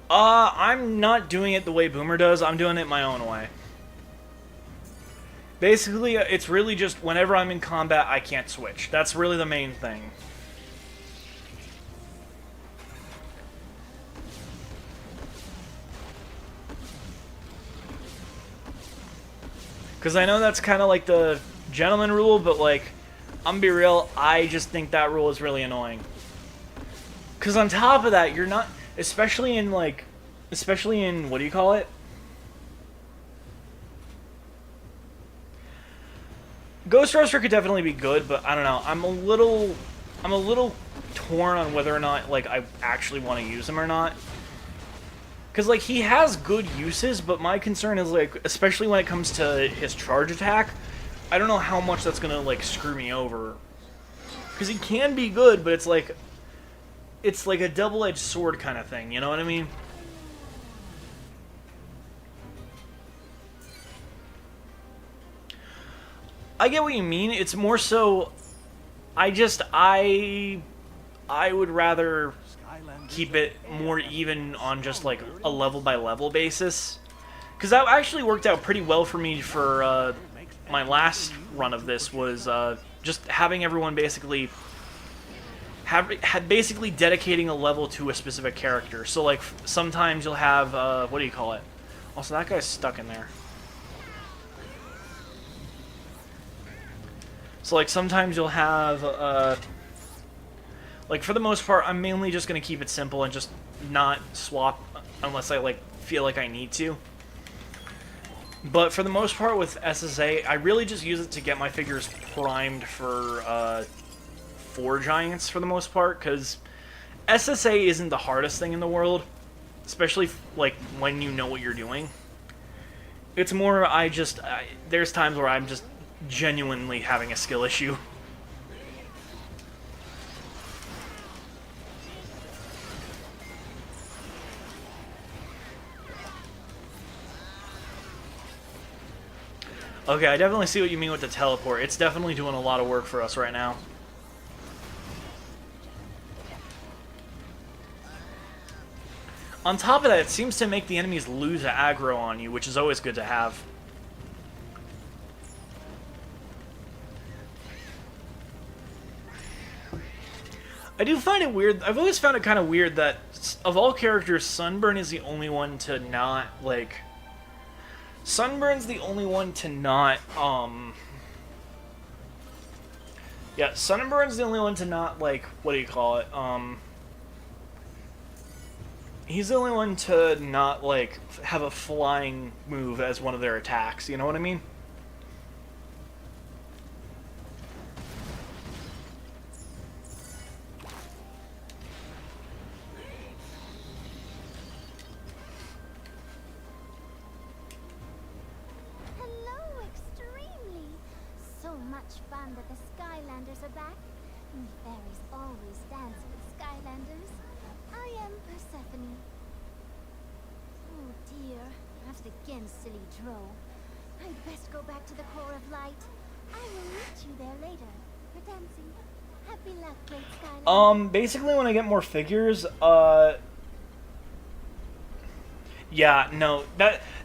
I'm not doing it the way Boomer does. I'm doing it my own way. Basically, it's really just whenever I'm in combat, I can't switch. That's really the main thing. Because I know that's kind of like the gentleman rule, but like, I'm gonna be real, I just think that rule is really annoying. Because on top of that, you're not, especially in, what do you call it? Ghost Roaster could definitely be good, but I don't know. I'm a little torn on whether or not like I actually want to use him or not. Because like he has good uses, but my concern is like, especially when it comes to his charge attack, I don't know how much that's gonna like screw me over. Because he can be good, but it's like a double-edged sword kind of thing. You know what I mean? I get what you mean. It's more so, I would rather keep it more even on just like a level-by-level basis. Because that actually worked out pretty well for me for my last run of this, was just having everyone basically basically dedicating a level to a specific character. So like sometimes you'll have what do you call it? Also, that guy's stuck in there. So like sometimes you'll have like for the most part, I'm mainly just gonna keep it simple and just not swap unless I like feel like I need to. But for the most part with SSA, I really just use it to get my figures primed for 4 giants for the most part, because SSA isn't the hardest thing in the world, especially like when you know what you're doing. It's more there's times where I'm just genuinely having a skill issue. Okay, I definitely see what you mean with the teleport. It's definitely doing a lot of work for us right now. On top of that, it seems to make the enemies lose aggro on you, which is always good to have. I do find it weird. I've always found it kind of weird that of all characters, Sunburn is the only one to not, like... Sunburn's the only one to not, yeah, Sunburn's the only one to not, like, what do you call it, he's the only one to not, like, have a flying move as one of their attacks, you know what I mean? Hello, Extremely. So much fun that the Skylanders are back. Fairies always dance with Skylanders. I am Persephone. Oh dear, that's again silly droll. I'd best go back to the core of light. I will meet you there later for dancing. Happy luck, great Skylanders. Basically when I get more figures, yeah, no,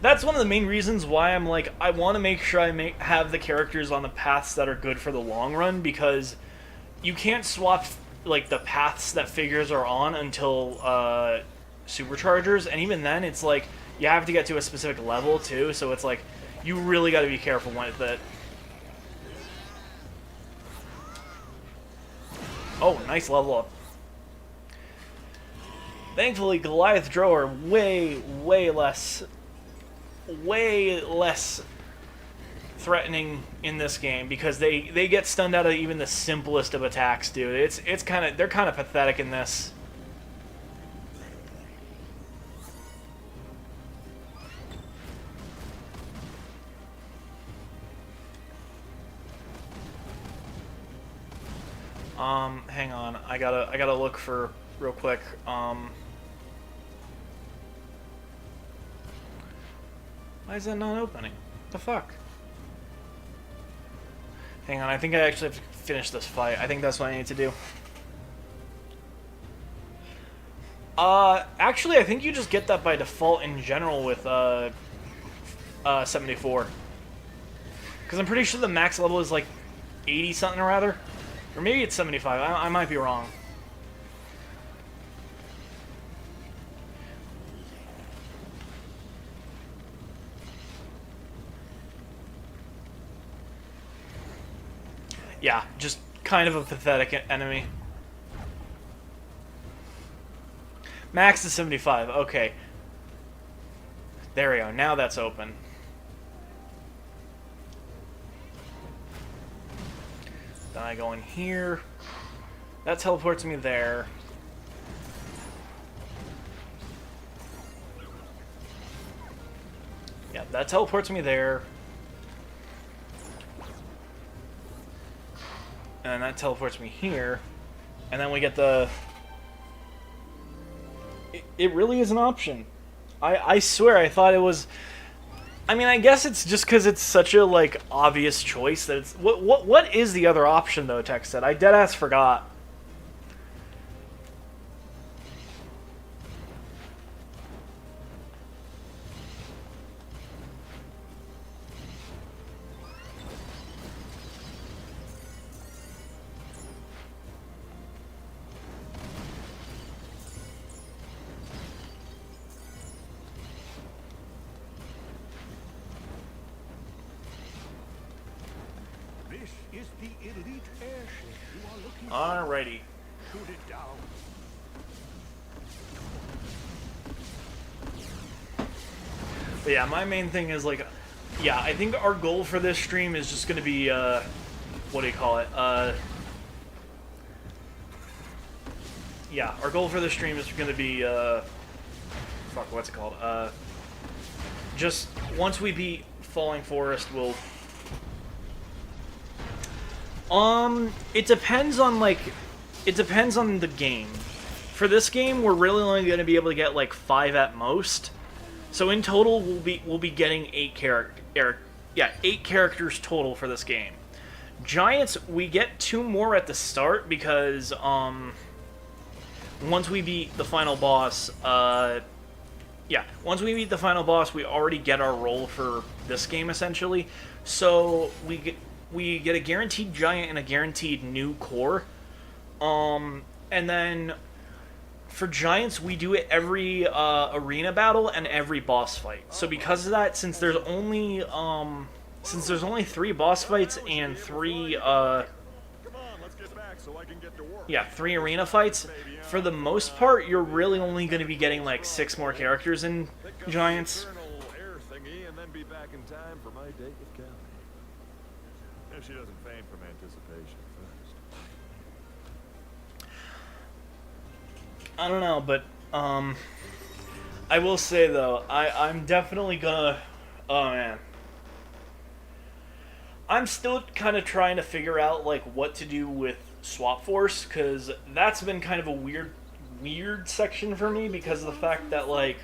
that's one of the main reasons why I'm like, I want to make sure I have the characters on the paths that are good for the long run, because you can't swap like the paths that figures are on until superchargers, and even then it's like you have to get to a specific level too, so it's like you really got to be careful with it. Oh, nice level up. Thankfully, Goliath Drow are way less threatening in this game, because they get stunned out of even the simplest of attacks, dude. They're kind of pathetic in this. Hang on. I gotta look for real quick. Why is that not opening? What the fuck? Hang on, I think I actually have to finish this fight. I think that's what I need to do. Actually, I think you just get that by default in general with, 74. Because I'm pretty sure the max level is, like, 80-something or rather. Or maybe it's 75. I might be wrong. Yeah, just kind of a pathetic enemy. Max is 75. Okay. There we go. Now that's open. Then I go in here. That teleports me there. Yeah, that teleports me there. And that teleports me here. And then we get the... It really is an option. I swear, I thought it was... I mean, I guess it's just because it's such a, like, obvious choice that it's... What is the other option, though, Tech said? I deadass forgot. This is the elite airship you are looking for. Alrighty. Shoot it down. But yeah, my main thing is, like... Yeah, I think our goal for this stream is just gonna be, what do you call it? Yeah, our goal for this stream is gonna be, fuck, what's it called? Just, once we beat Falling Forest, we'll... It depends on, like... It depends on the game. For this game, we're really only gonna be able to get, like, 5 at most. So in total, we'll be getting 8 characters total for this game. Giants, we get 2 more at the start because, once we beat the final boss, once we beat the final boss, we already get our role for this game, essentially. So, we get a guaranteed giant and a guaranteed new core. And then, for giants, we do it every, arena battle and every boss fight. So because of that, since there's only 3 boss fights and 3, yeah, 3 arena fights, for the most part, you're really only going to be getting, like, 6 more characters in Giants. If she doesn't faint from anticipation first. I don't know, but, I will say, though, I'm definitely gonna... Oh, man. I'm still kind of trying to figure out, like, what to do with Swap Force, because that's been kind of a weird section for me, because of the fact that, like,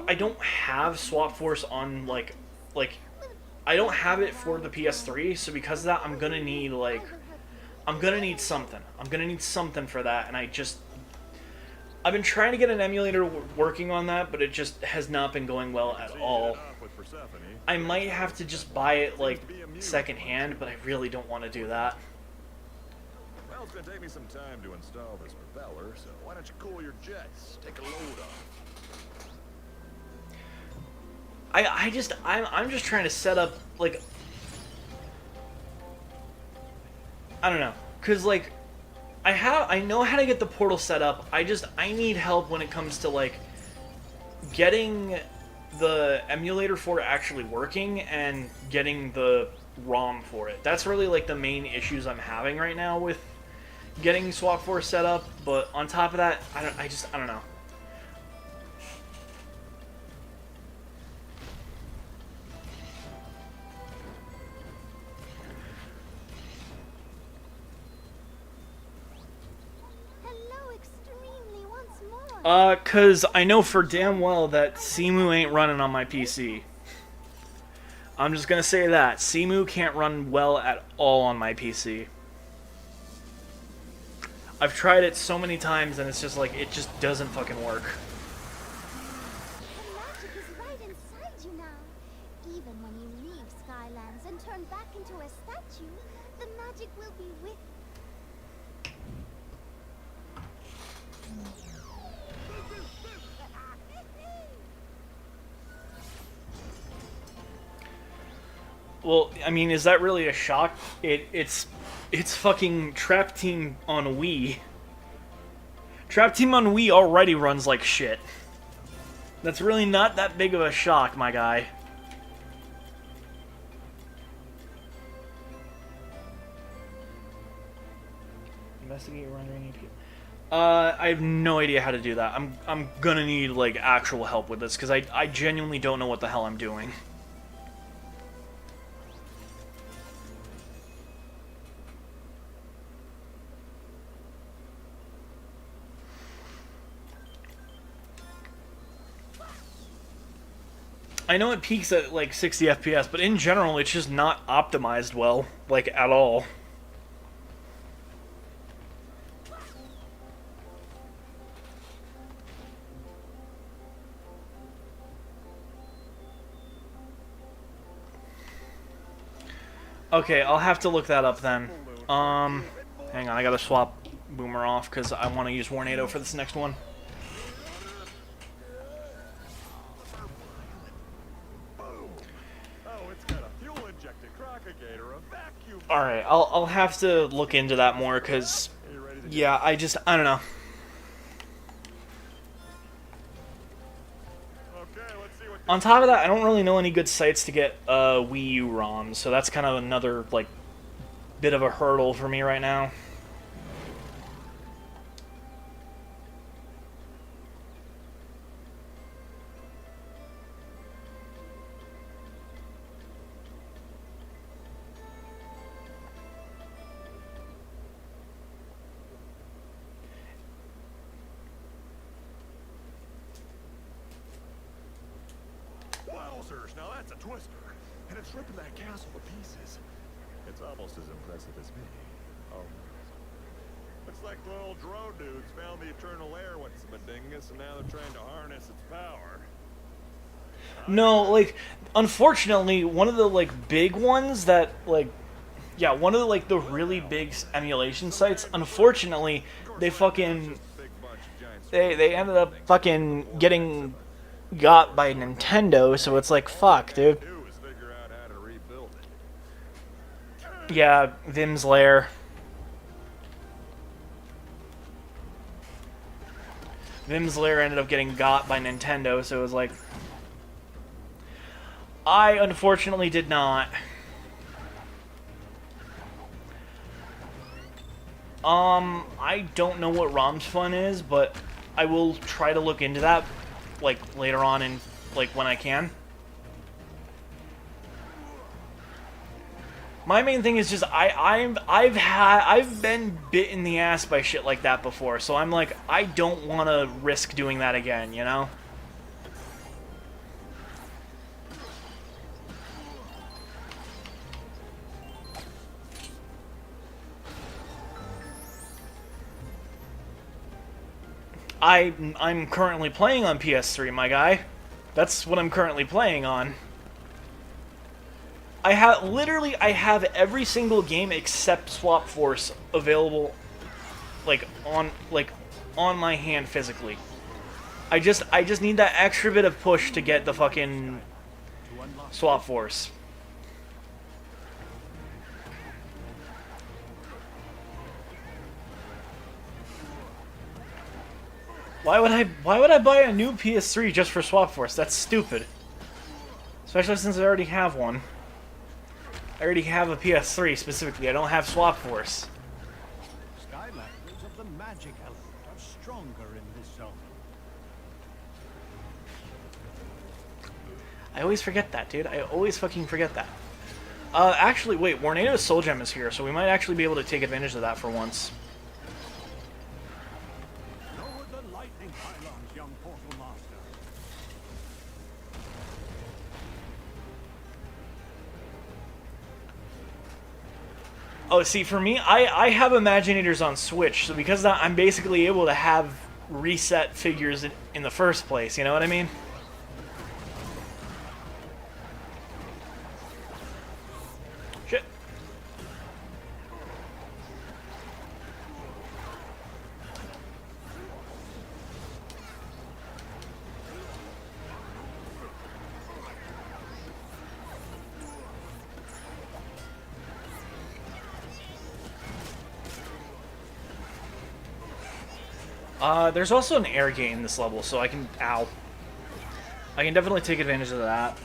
I don't have Swap Force on, like, I don't have it for the PS3, so because of that, I'm gonna need, like, something. I'm gonna need something for that, and I've been trying to get an emulator working on that, but it just has not been going well at all. I might have to just buy it, like, secondhand, but I really don't want to do that. Well, it's gonna take me some time to install this propeller, so why don't you cool your jets? Take a load off. I'm just trying to set up, like, I don't know, cause like, I know how to get the portal set up. I need help when it comes to, like, getting the emulator for it actually working and getting the ROM for it. That's really, like, the main issues I'm having right now with getting Swap Force set up. But on top of that, I don't know. Cause I know for damn well that Simu ain't running on my PC. I'm just gonna say that. Simu can't run well at all on my PC. I've tried it so many times and it's just like, it just doesn't fucking work. The magic is right inside you now. Even when you leave Skylands and turn back into a statue, the magic will be with Well, I mean, is that really a shock? It's fucking Trap Team on Wii. Trap Team on Wii already runs like shit. That's really not that big of a shock, my guy. investigate rendering API. I have no idea how to do that. I'm gonna need like actual help with this because I genuinely don't know what the hell I'm doing. I know it peaks at like 60 FPS, but in general it's just not optimized well, like at all. Okay, I'll have to look that up then. Hang on, I gotta swap Boomer off because I want to use Warnado for this next one. Alright, I'll have to look into that more because, yeah, I don't know. On top of that, I don't really know any good sites to get Wii U ROMs, so that's kind of another, like, bit of a hurdle for me right now. Now that's a twister, and it's ripping that castle to pieces. It's almost as impressive as me. Oh, looks like the old drone dudes found the eternal air with some dingus, and now they're trying to harness its power. No, like, unfortunately, one of the like big ones that like, yeah, one of the like the really big emulation sites. Unfortunately, they ended up fucking getting got by Nintendo, so it's like, fuck, dude. Yeah, Vim's Lair. Vim's Lair ended up getting got by Nintendo, so it was like... I unfortunately did not. I don't know what ROM's fun is, but I will try to look into that like later on in like when I can. My main thing is just I've been bit in the ass by shit like that before, so I'm like, I don't want to risk doing that again, you know? I'm currently playing on PS3, my guy. That's what I'm currently playing on. I have every single game except Swap Force available, on my hand physically. I just need that extra bit of push to get the fucking Swap Force. Why would I buy a new PS3 just for Swap Force? That's stupid. Especially since I already have one. I already have a PS3 specifically. I don't have Swap Force. Skylanders of the magic element are stronger in this zone. I always forget that, dude. I always fucking forget that. Actually, wait. Warnado's Soul Gem is here, so we might actually be able to take advantage of that for once. Oh, see, for me, I have Imaginators on Switch, so because of that, I'm basically able to have reset figures in the first place, you know what I mean? Shit. There's also an air gate in this level, so I can definitely take advantage of that.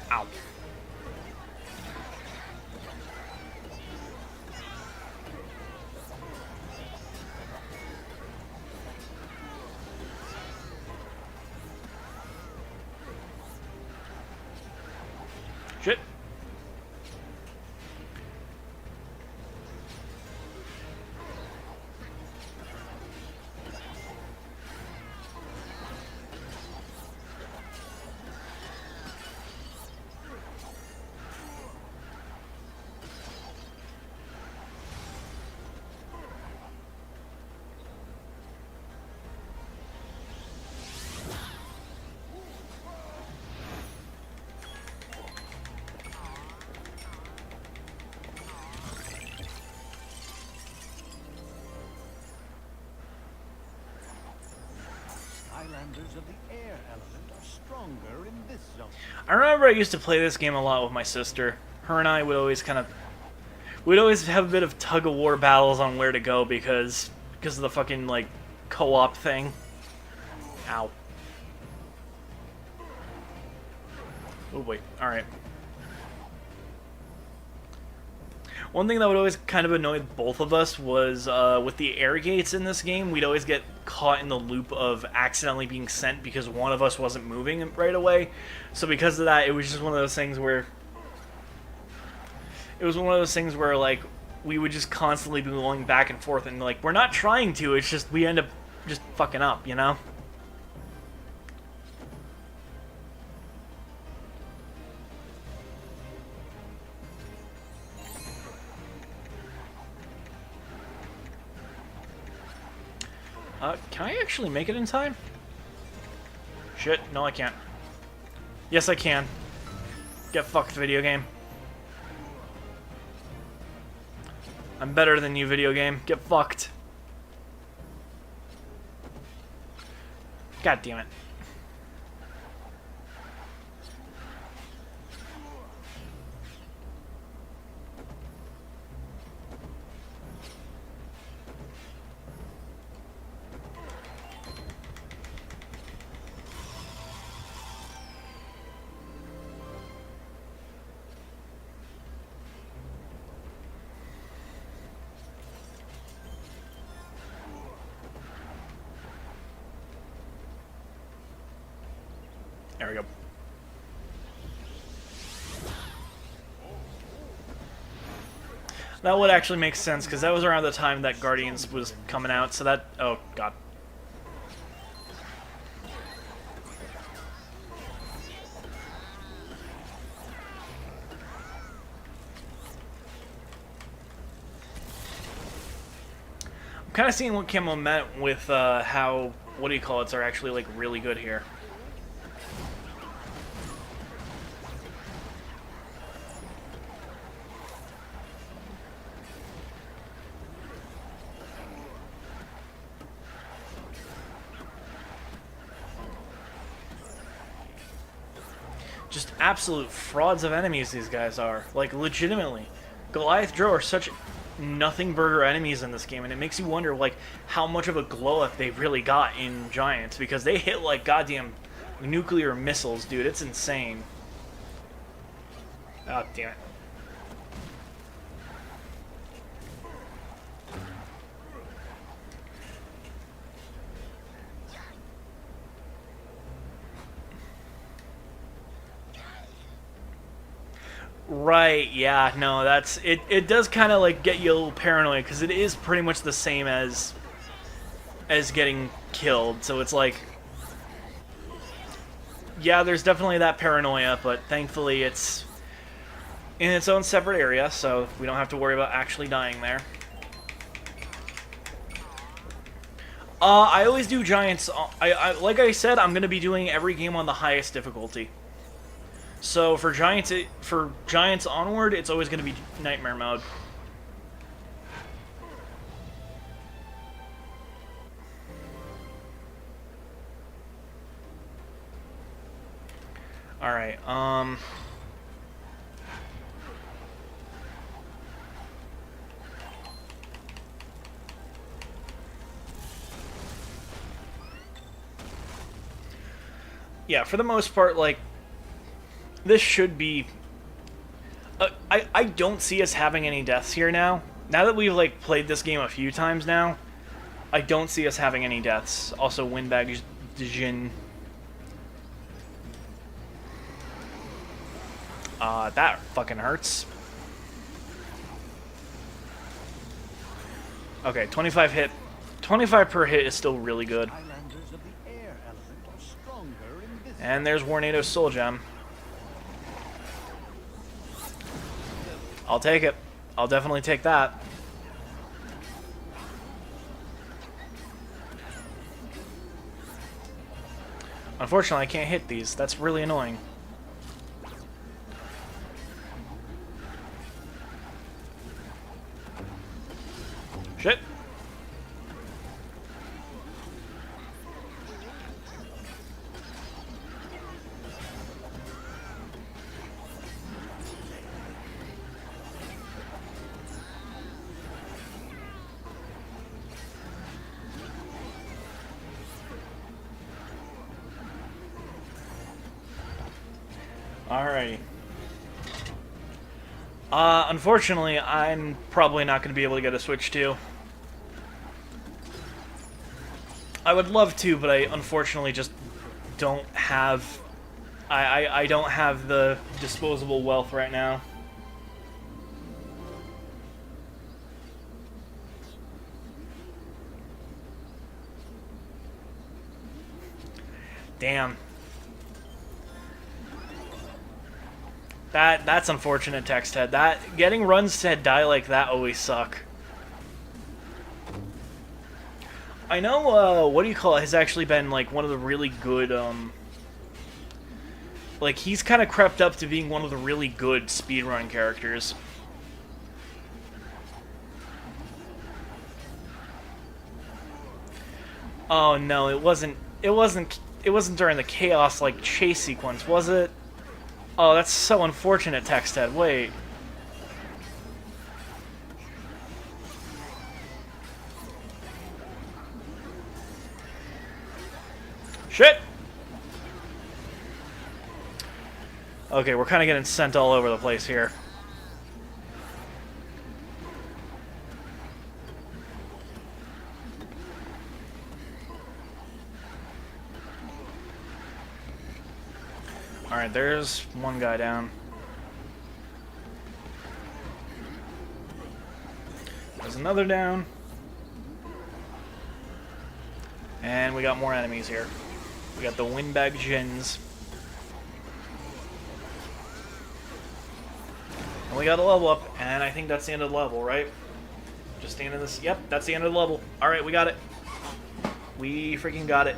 Ow. Shit. Skylanders of the air element are stronger in this zone. I remember I used to play this game a lot with my sister. Her and I would always we'd always have a bit of tug-of-war battles on where to go because of the fucking, like, co-op thing. Ow. Oh boy, alright. One thing that would always kind of annoy both of us was with the air gates in this game, we'd always get caught in the loop of accidentally being sent because one of us wasn't moving right away. So because of that, it was just one of those things where like we would just constantly be going back and forth, and like we're not trying to, it's just we end up just fucking up, you know? Can I actually make it in time? Shit, no I can't. Yes I can. Get fucked, video game. I'm better than you, video game. Get fucked. God damn it. There we go. That would actually make sense, because that was around the time that Guardians was coming out, so that... Oh, God. I'm kind of seeing what Kimmo meant with how, what do you call it, are actually, like, really good here. Just absolute frauds of enemies these guys are. Like, legitimately. Goliath Drow are such nothing burger enemies in this game, and it makes you wonder, like, how much of a glow-up they really got in Giants, because they hit, like, goddamn nuclear missiles, dude. It's insane. Oh, damn it. Right, yeah, no, that's... It does kind of, like, get you a little paranoid, because it is pretty much the same as getting killed, so it's like... Yeah, there's definitely that paranoia, but thankfully it's in its own separate area, so we don't have to worry about actually dying there. I always do Giants... like I said, I'm going to be doing every game on the highest difficulty. So for Giants Onward, it's always going to be Nightmare Mode. Alright, yeah, for the most part, like, this should be... I don't see us having any deaths here now. Now that we've, like, played this game a few times now, I don't see us having any deaths. Also, Windbag Jin. That fucking hurts. Okay, 25 hit. 25 per hit is still really good. Skylanders of the air element are stronger in this. And there's Warnado's Soul Gem. I'll take it. I'll definitely take that. Unfortunately, I can't hit these. That's really annoying. Shit. Alrighty. Unfortunately, I'm probably not going to be able to get a Switch 2. I would love to, but I unfortunately just don't have... I don't have the disposable wealth right now. Damn. That's unfortunate, Text Head. That getting runs to die like that always suck. I know what do you call it has actually been like one of the really good like he's kind of crept up to being one of the really good speedrun characters. Oh no, it wasn't during the chaos like chase sequence, was it? Oh, that's so unfortunate, Text Head. Wait. Shit! Okay, we're kind of getting sent all over the place here. Alright, there's one guy down. There's another down. And we got more enemies here. We got the Windbag Jins. And we got a level up, and I think that's the end of the level, right? Just the end of this. Yep, that's the end of the level. Alright, we got it. We freaking got it.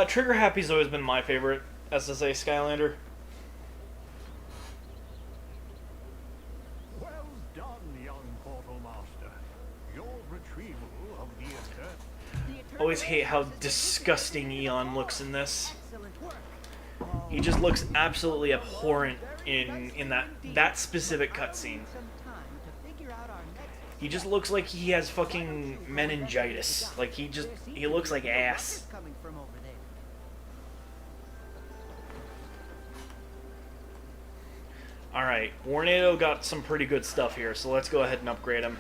Trigger Happy's always been my favorite SSA Skylander. Well done, young Portal Master. Your retrieval of the Eternal. Always hate how disgusting Eon looks in this. Excellent work. He just looks absolutely abhorrent in that specific cutscene. Some time to figure out our next He just looks like he has fucking meningitis. Like he looks like ass. coming from over there. Alright, Warnado got some pretty good stuff here, so let's go ahead and upgrade him.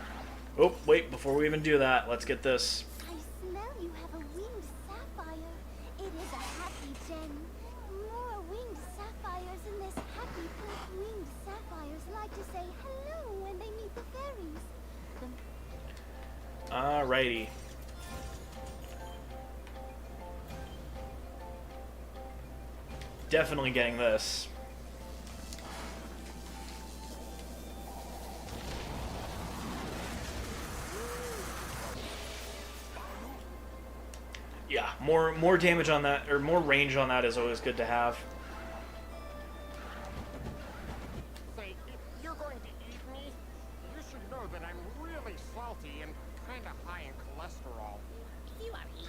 Oh, wait, before we even do that, let's get this. I smell you have a winged sapphire. It is a happy gem. More winged sapphires in this happy pink winged sapphires like to say hello when they meet the fairies. Alrighty. Definitely getting this. Yeah, more damage on that, or more range on that is always good to have. Say, if you're going to eat me, you should know that I'm really salty and kind of high in cholesterol. If you are eating,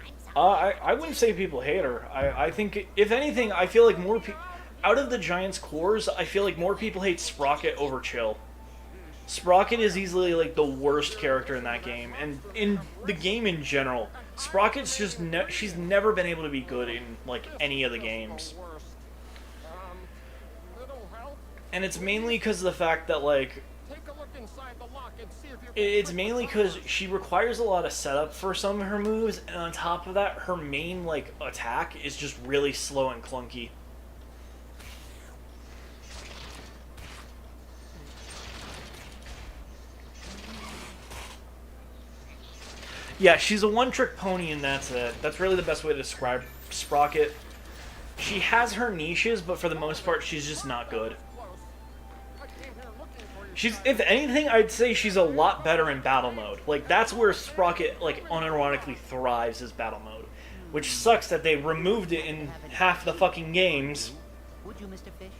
I'm sorry. I wouldn't say people hate her. I think, if anything, I feel like more people... out of the Giant's cores, I feel like more people hate Sprocket over Chill. Sprocket is easily like the worst character in that game, and in the game in general, Sprocket's just she's never been able to be good in like any of the games. And it's mainly because of the fact that like it's mainly because she requires a lot of setup for some of her moves, and on top of that, her main like attack is just really slow and clunky. Yeah, she's a one-trick pony, and that's it. That's really the best way to describe Sprocket. She has her niches, but for the most part, she's just not good. She's, if anything, I'd say she's a lot better in battle mode. Like, that's where Sprocket, like, unironically thrives, is battle mode. Which sucks that they removed it in half the fucking games. Would you, Mr. Fish?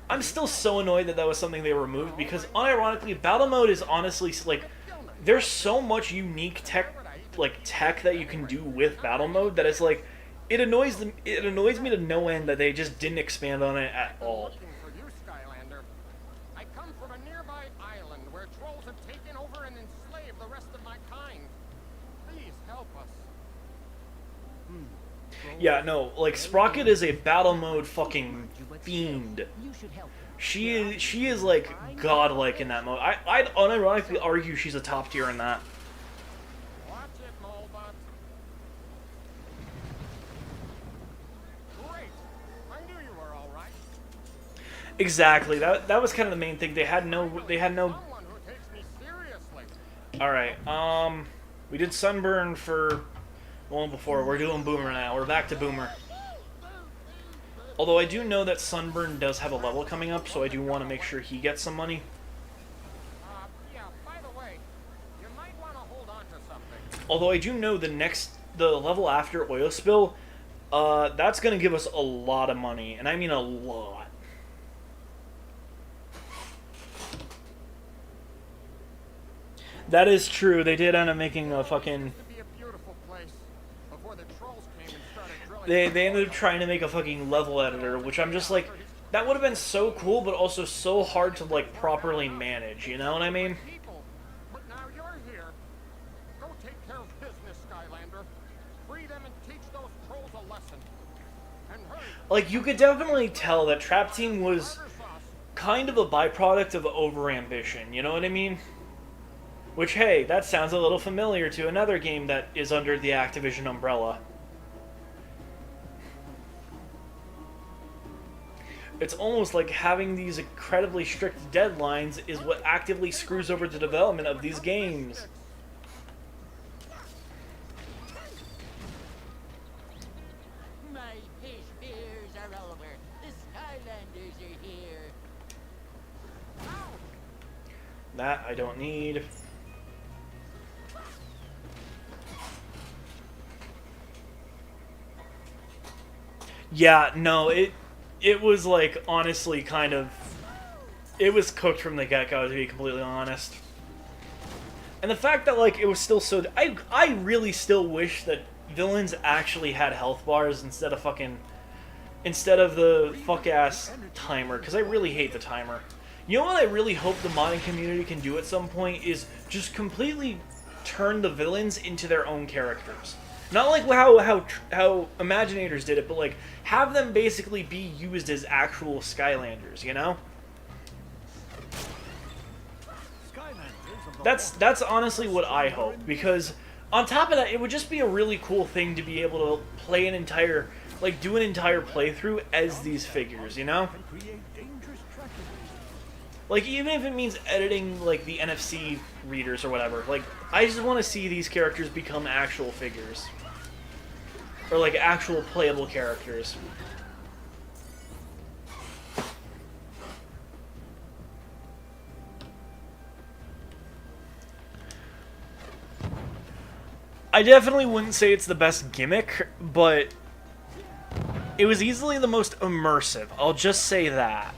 I'm still so annoyed that that was something they removed, because unironically, battle mode is honestly, like, there's so much unique tech that you can do with battle mode that it's like, it annoys me to no end that they just didn't expand on it at all. For you, Skylander. I come from a nearby island where trolls have taken over and enslaved the rest of my kind. Please help us. Yeah, no, like, Sprocket is a battle mode fucking fiend. You should help. She is like godlike in that mode. I'd unironically argue she's a top tier in that. Watch it, Molebot. Great. I knew you were all right. Exactly. That was kind of the main thing. They had no. Someone who takes me seriously. All right. We did Sunburn for one before. We're doing Boomer now. We're back to Boomer. Although I do know that Sunburn does have a level coming up, so I do want to make sure he gets some money. Yeah, by the way, you might want to hold on to something. Although I do know the level after Oil Spill, that's going to give us a lot of money, and I mean a lot. That is true. They did end up making a fucking... Used to be a beautiful place before the trolls came and started drilling. They ended up trying to make a fucking level editor, which I'm just like, that would have been so cool, but also so hard to like properly manage. You know what I mean? People, but now you're here. Go take care of business, Skylander. Free them and teach those trolls a lesson. And hurry. Like, you could definitely tell that Trap Team was kind of a byproduct of overambition. You know what I mean? Which, hey, that sounds a little familiar to another game that is under the Activision umbrella. It's almost like having these incredibly strict deadlines is what actively screws over the development of these games. My fish fears are over. The Skylanders are here. That I don't need. Yeah, no, it was like, honestly, kind of, it was cooked from the get-go, to be completely honest. And the fact that, like, it was still so, I really still wish that villains actually had health bars instead of the fuck-ass timer, because I really hate the timer. You know what I really hope the modding community can do at some point is just completely turn the villains into their own characters. Not like how Imaginators did it, but like have them basically be used as actual Skylanders, you know? That's honestly what I hope, because on top of that, it would just be a really cool thing to be able to play an entire, like, do an entire playthrough as these figures, you know? Like, even if it means editing, like, the NFC readers or whatever, like, I just want to see these characters become actual figures. Or, like, actual playable characters. I definitely wouldn't say it's the best gimmick, but it was easily the most immersive. I'll just say that.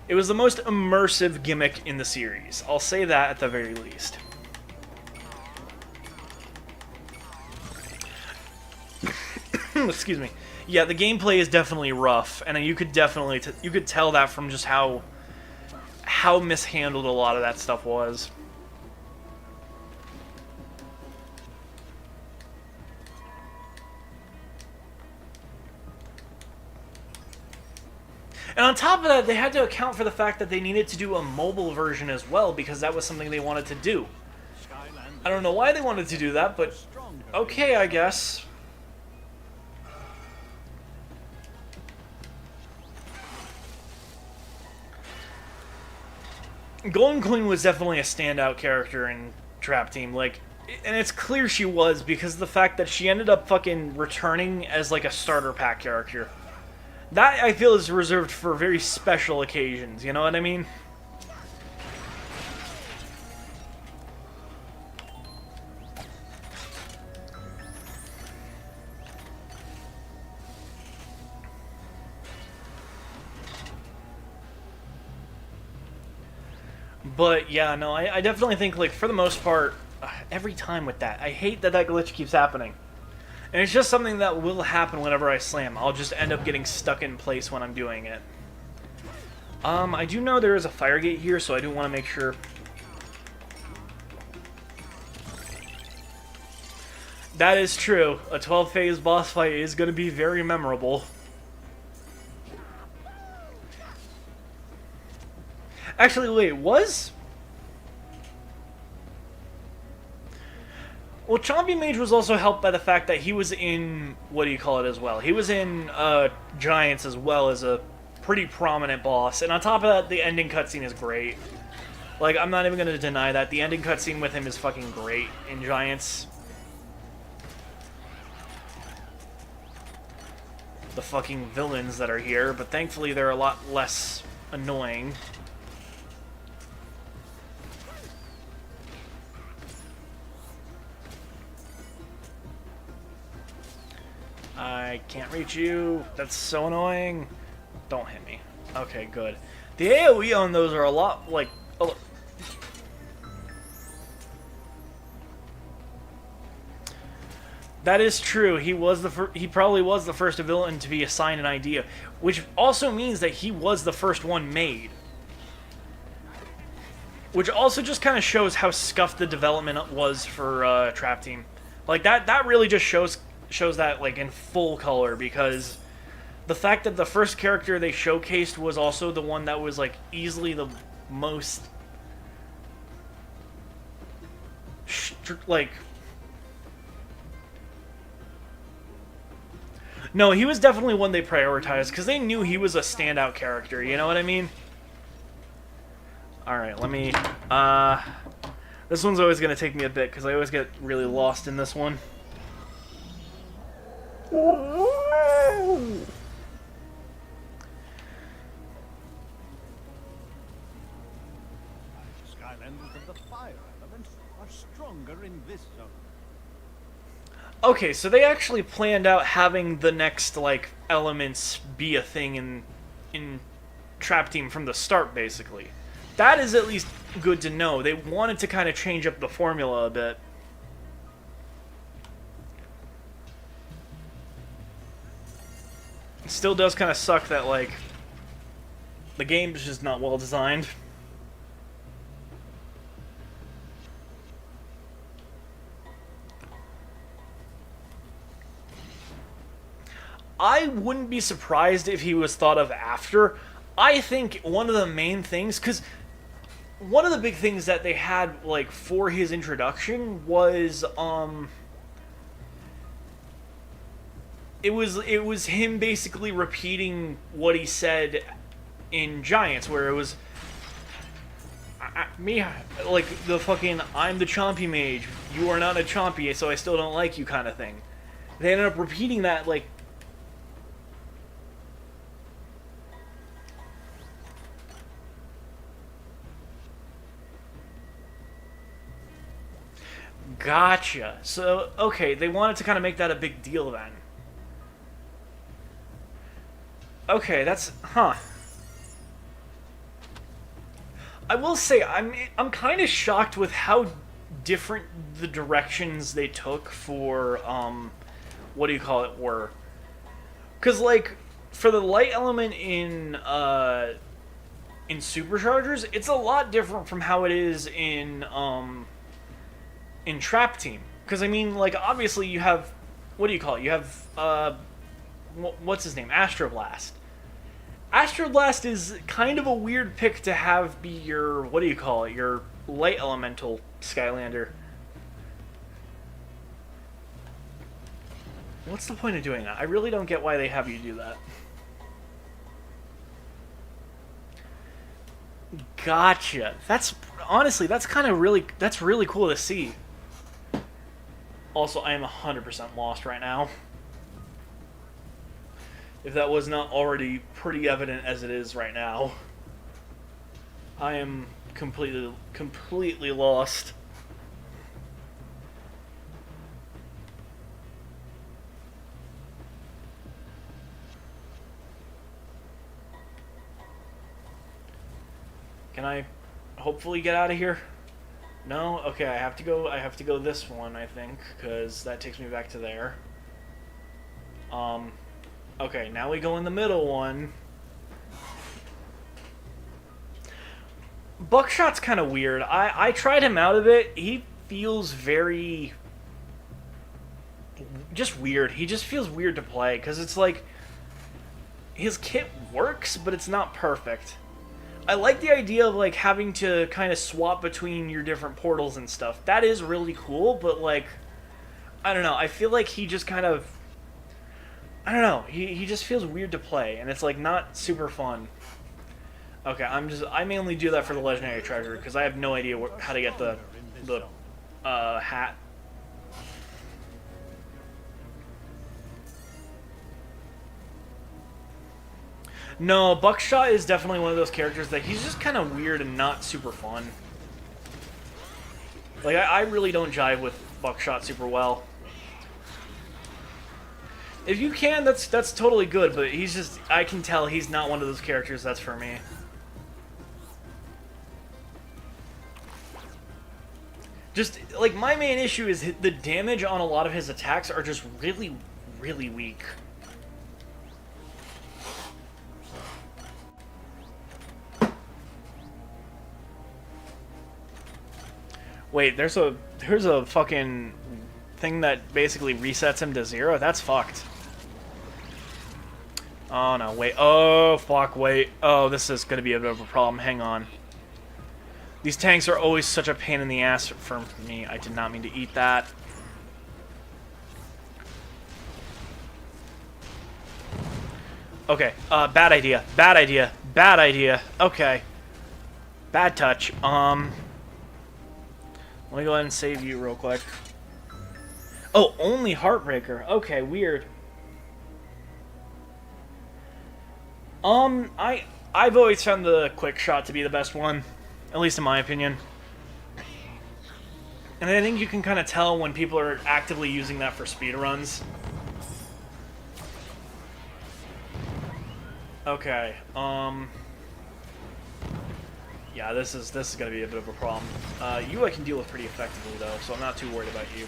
It was the most immersive gimmick in the series. I'll say that at the very least. excuse me. Yeah, the gameplay is definitely rough, and you could definitely you could tell that from just how mishandled a lot of that stuff was. And on top of that, they had to account for the fact that they needed to do a mobile version as well, because that was something they wanted to do. I don't know why they wanted to do that, but okay, I guess. Golden Queen was definitely a standout character in Trap Team, like, and it's clear she was because of the fact that she ended up fucking returning as like a starter pack character. That, I feel, is reserved for very special occasions, you know what I mean? But, yeah, no, I definitely think, like, for the most part, every time with that, I hate that that glitch keeps happening. And it's just something that will happen whenever I slam. I'll just end up getting stuck in place when I'm doing it. I do know there is a fire gate here, so I do want to make sure. That is true. A 12-phase boss fight is going to be very memorable. Actually, wait, was? Well, Chompy Mage was also helped by the fact that he was in, what do you call it as well? He was in Giants as well as a pretty prominent boss. And on top of that, the ending cutscene is great. Like, I'm not even going to deny that. The ending cutscene with him is fucking great in Giants. The fucking villains that are here, but thankfully they're a lot less annoying. I can't reach you. That's so annoying. Don't hit me. Okay, good. The AoE on those are a lot like... That is true. He was he probably was the first villain to be assigned an idea, which also means that he was the first one made. Which also just kind of shows how scuffed the development was for Trap Team. Like that really just shows that like in full color, because the fact that the first character they showcased was also the one that was like easily the most like... No, he was definitely one they prioritized because they knew he was a standout character, you know what I mean? Alright, let me... this one's always going to take me a bit because I always get really lost in this one. Skylanders of the fire element are stronger in this zone. Okay, so they actually planned out having the next, like, elements be a thing in Trap Team from the start, basically. That is at least good to know. They wanted to kind of change up the formula a bit. It still does kind of suck that, like, the game's just not well designed. I wouldn't be surprised if he was thought of after. I think one of the main things, because one of the big things that they had, like, for his introduction was, it was him basically repeating what he said in Giants, where it was, me, like, the fucking, I'm the Chompy Mage, you are not a Chompy, so I still don't like you kind of thing. They ended up repeating that, like, gotcha. So, okay, they wanted to kind of make that a big deal then. Okay, that's... Huh. I will say, I'm kind of shocked with how different the directions they took for, what do you call it, were. Because, like, for the light element in Superchargers, it's a lot different from how it is in Trap Team. Because, I mean, like, obviously you have, what do you call it? You have, what's his name? Astroblast. Astroblast is kind of a weird pick to have be your, what do you call it? Your light elemental Skylander. What's the point of doing that? I really don't get why they have you do that. Gotcha. That's, honestly, that's kind of really, that's really cool to see. Also, I am 100% lost right now. If that was not already pretty evident as it is right now. I am completely lost. Can I hopefully get out of here? No? Okay, I have to go this one, I think, because that takes me back to there. Okay, now we go in the middle one. Buckshot's kind of weird. I tried him out of it. He feels very... just weird. He just feels weird to play, because it's like... his kit works, but it's not perfect. I like the idea of, like, having to kind of swap between your different portals and stuff. That is really cool, but, like... I don't know. I feel like he just kind of... I don't know. He just feels weird to play, and it's, like, not super fun. Okay, I mainly do that for the legendary treasure because I have no idea how to get the hat. No, Buckshot is definitely one of those characters that he's just kind of weird and not super fun. Like, I really don't jive with Buckshot super well. If you can, that's totally good, but he's just, I can tell he's not one of those characters that's for me. Just, like, my main issue is the damage on a lot of his attacks are just really, really weak. Wait, there's a fucking thing that basically resets him to 0? That's fucked. Oh no, wait. Oh fuck, wait. Oh, this is gonna be a bit of a problem. Hang on. These tanks are always such a pain in the ass for me. I did not mean to eat that. Okay, bad idea. Bad idea. Bad idea. Okay. Bad touch. Let me go ahead and save you real quick. Oh, only Heartbreaker. Okay, weird. I've always found the quick shot to be the best one, at least in my opinion. And I think you can kind of tell when people are actively using that for speedruns. Okay, yeah, this is gonna be a bit of a problem. You I can deal with pretty effectively though, so I'm not too worried about you.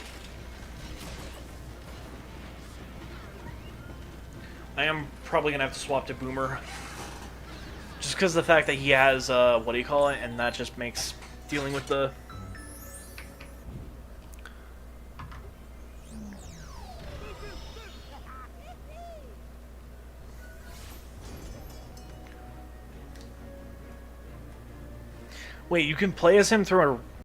I am probably gonna have to swap to Boomer, just because of the fact that he has what do you call it, and that just makes dealing with the. Wait, you can play as him through a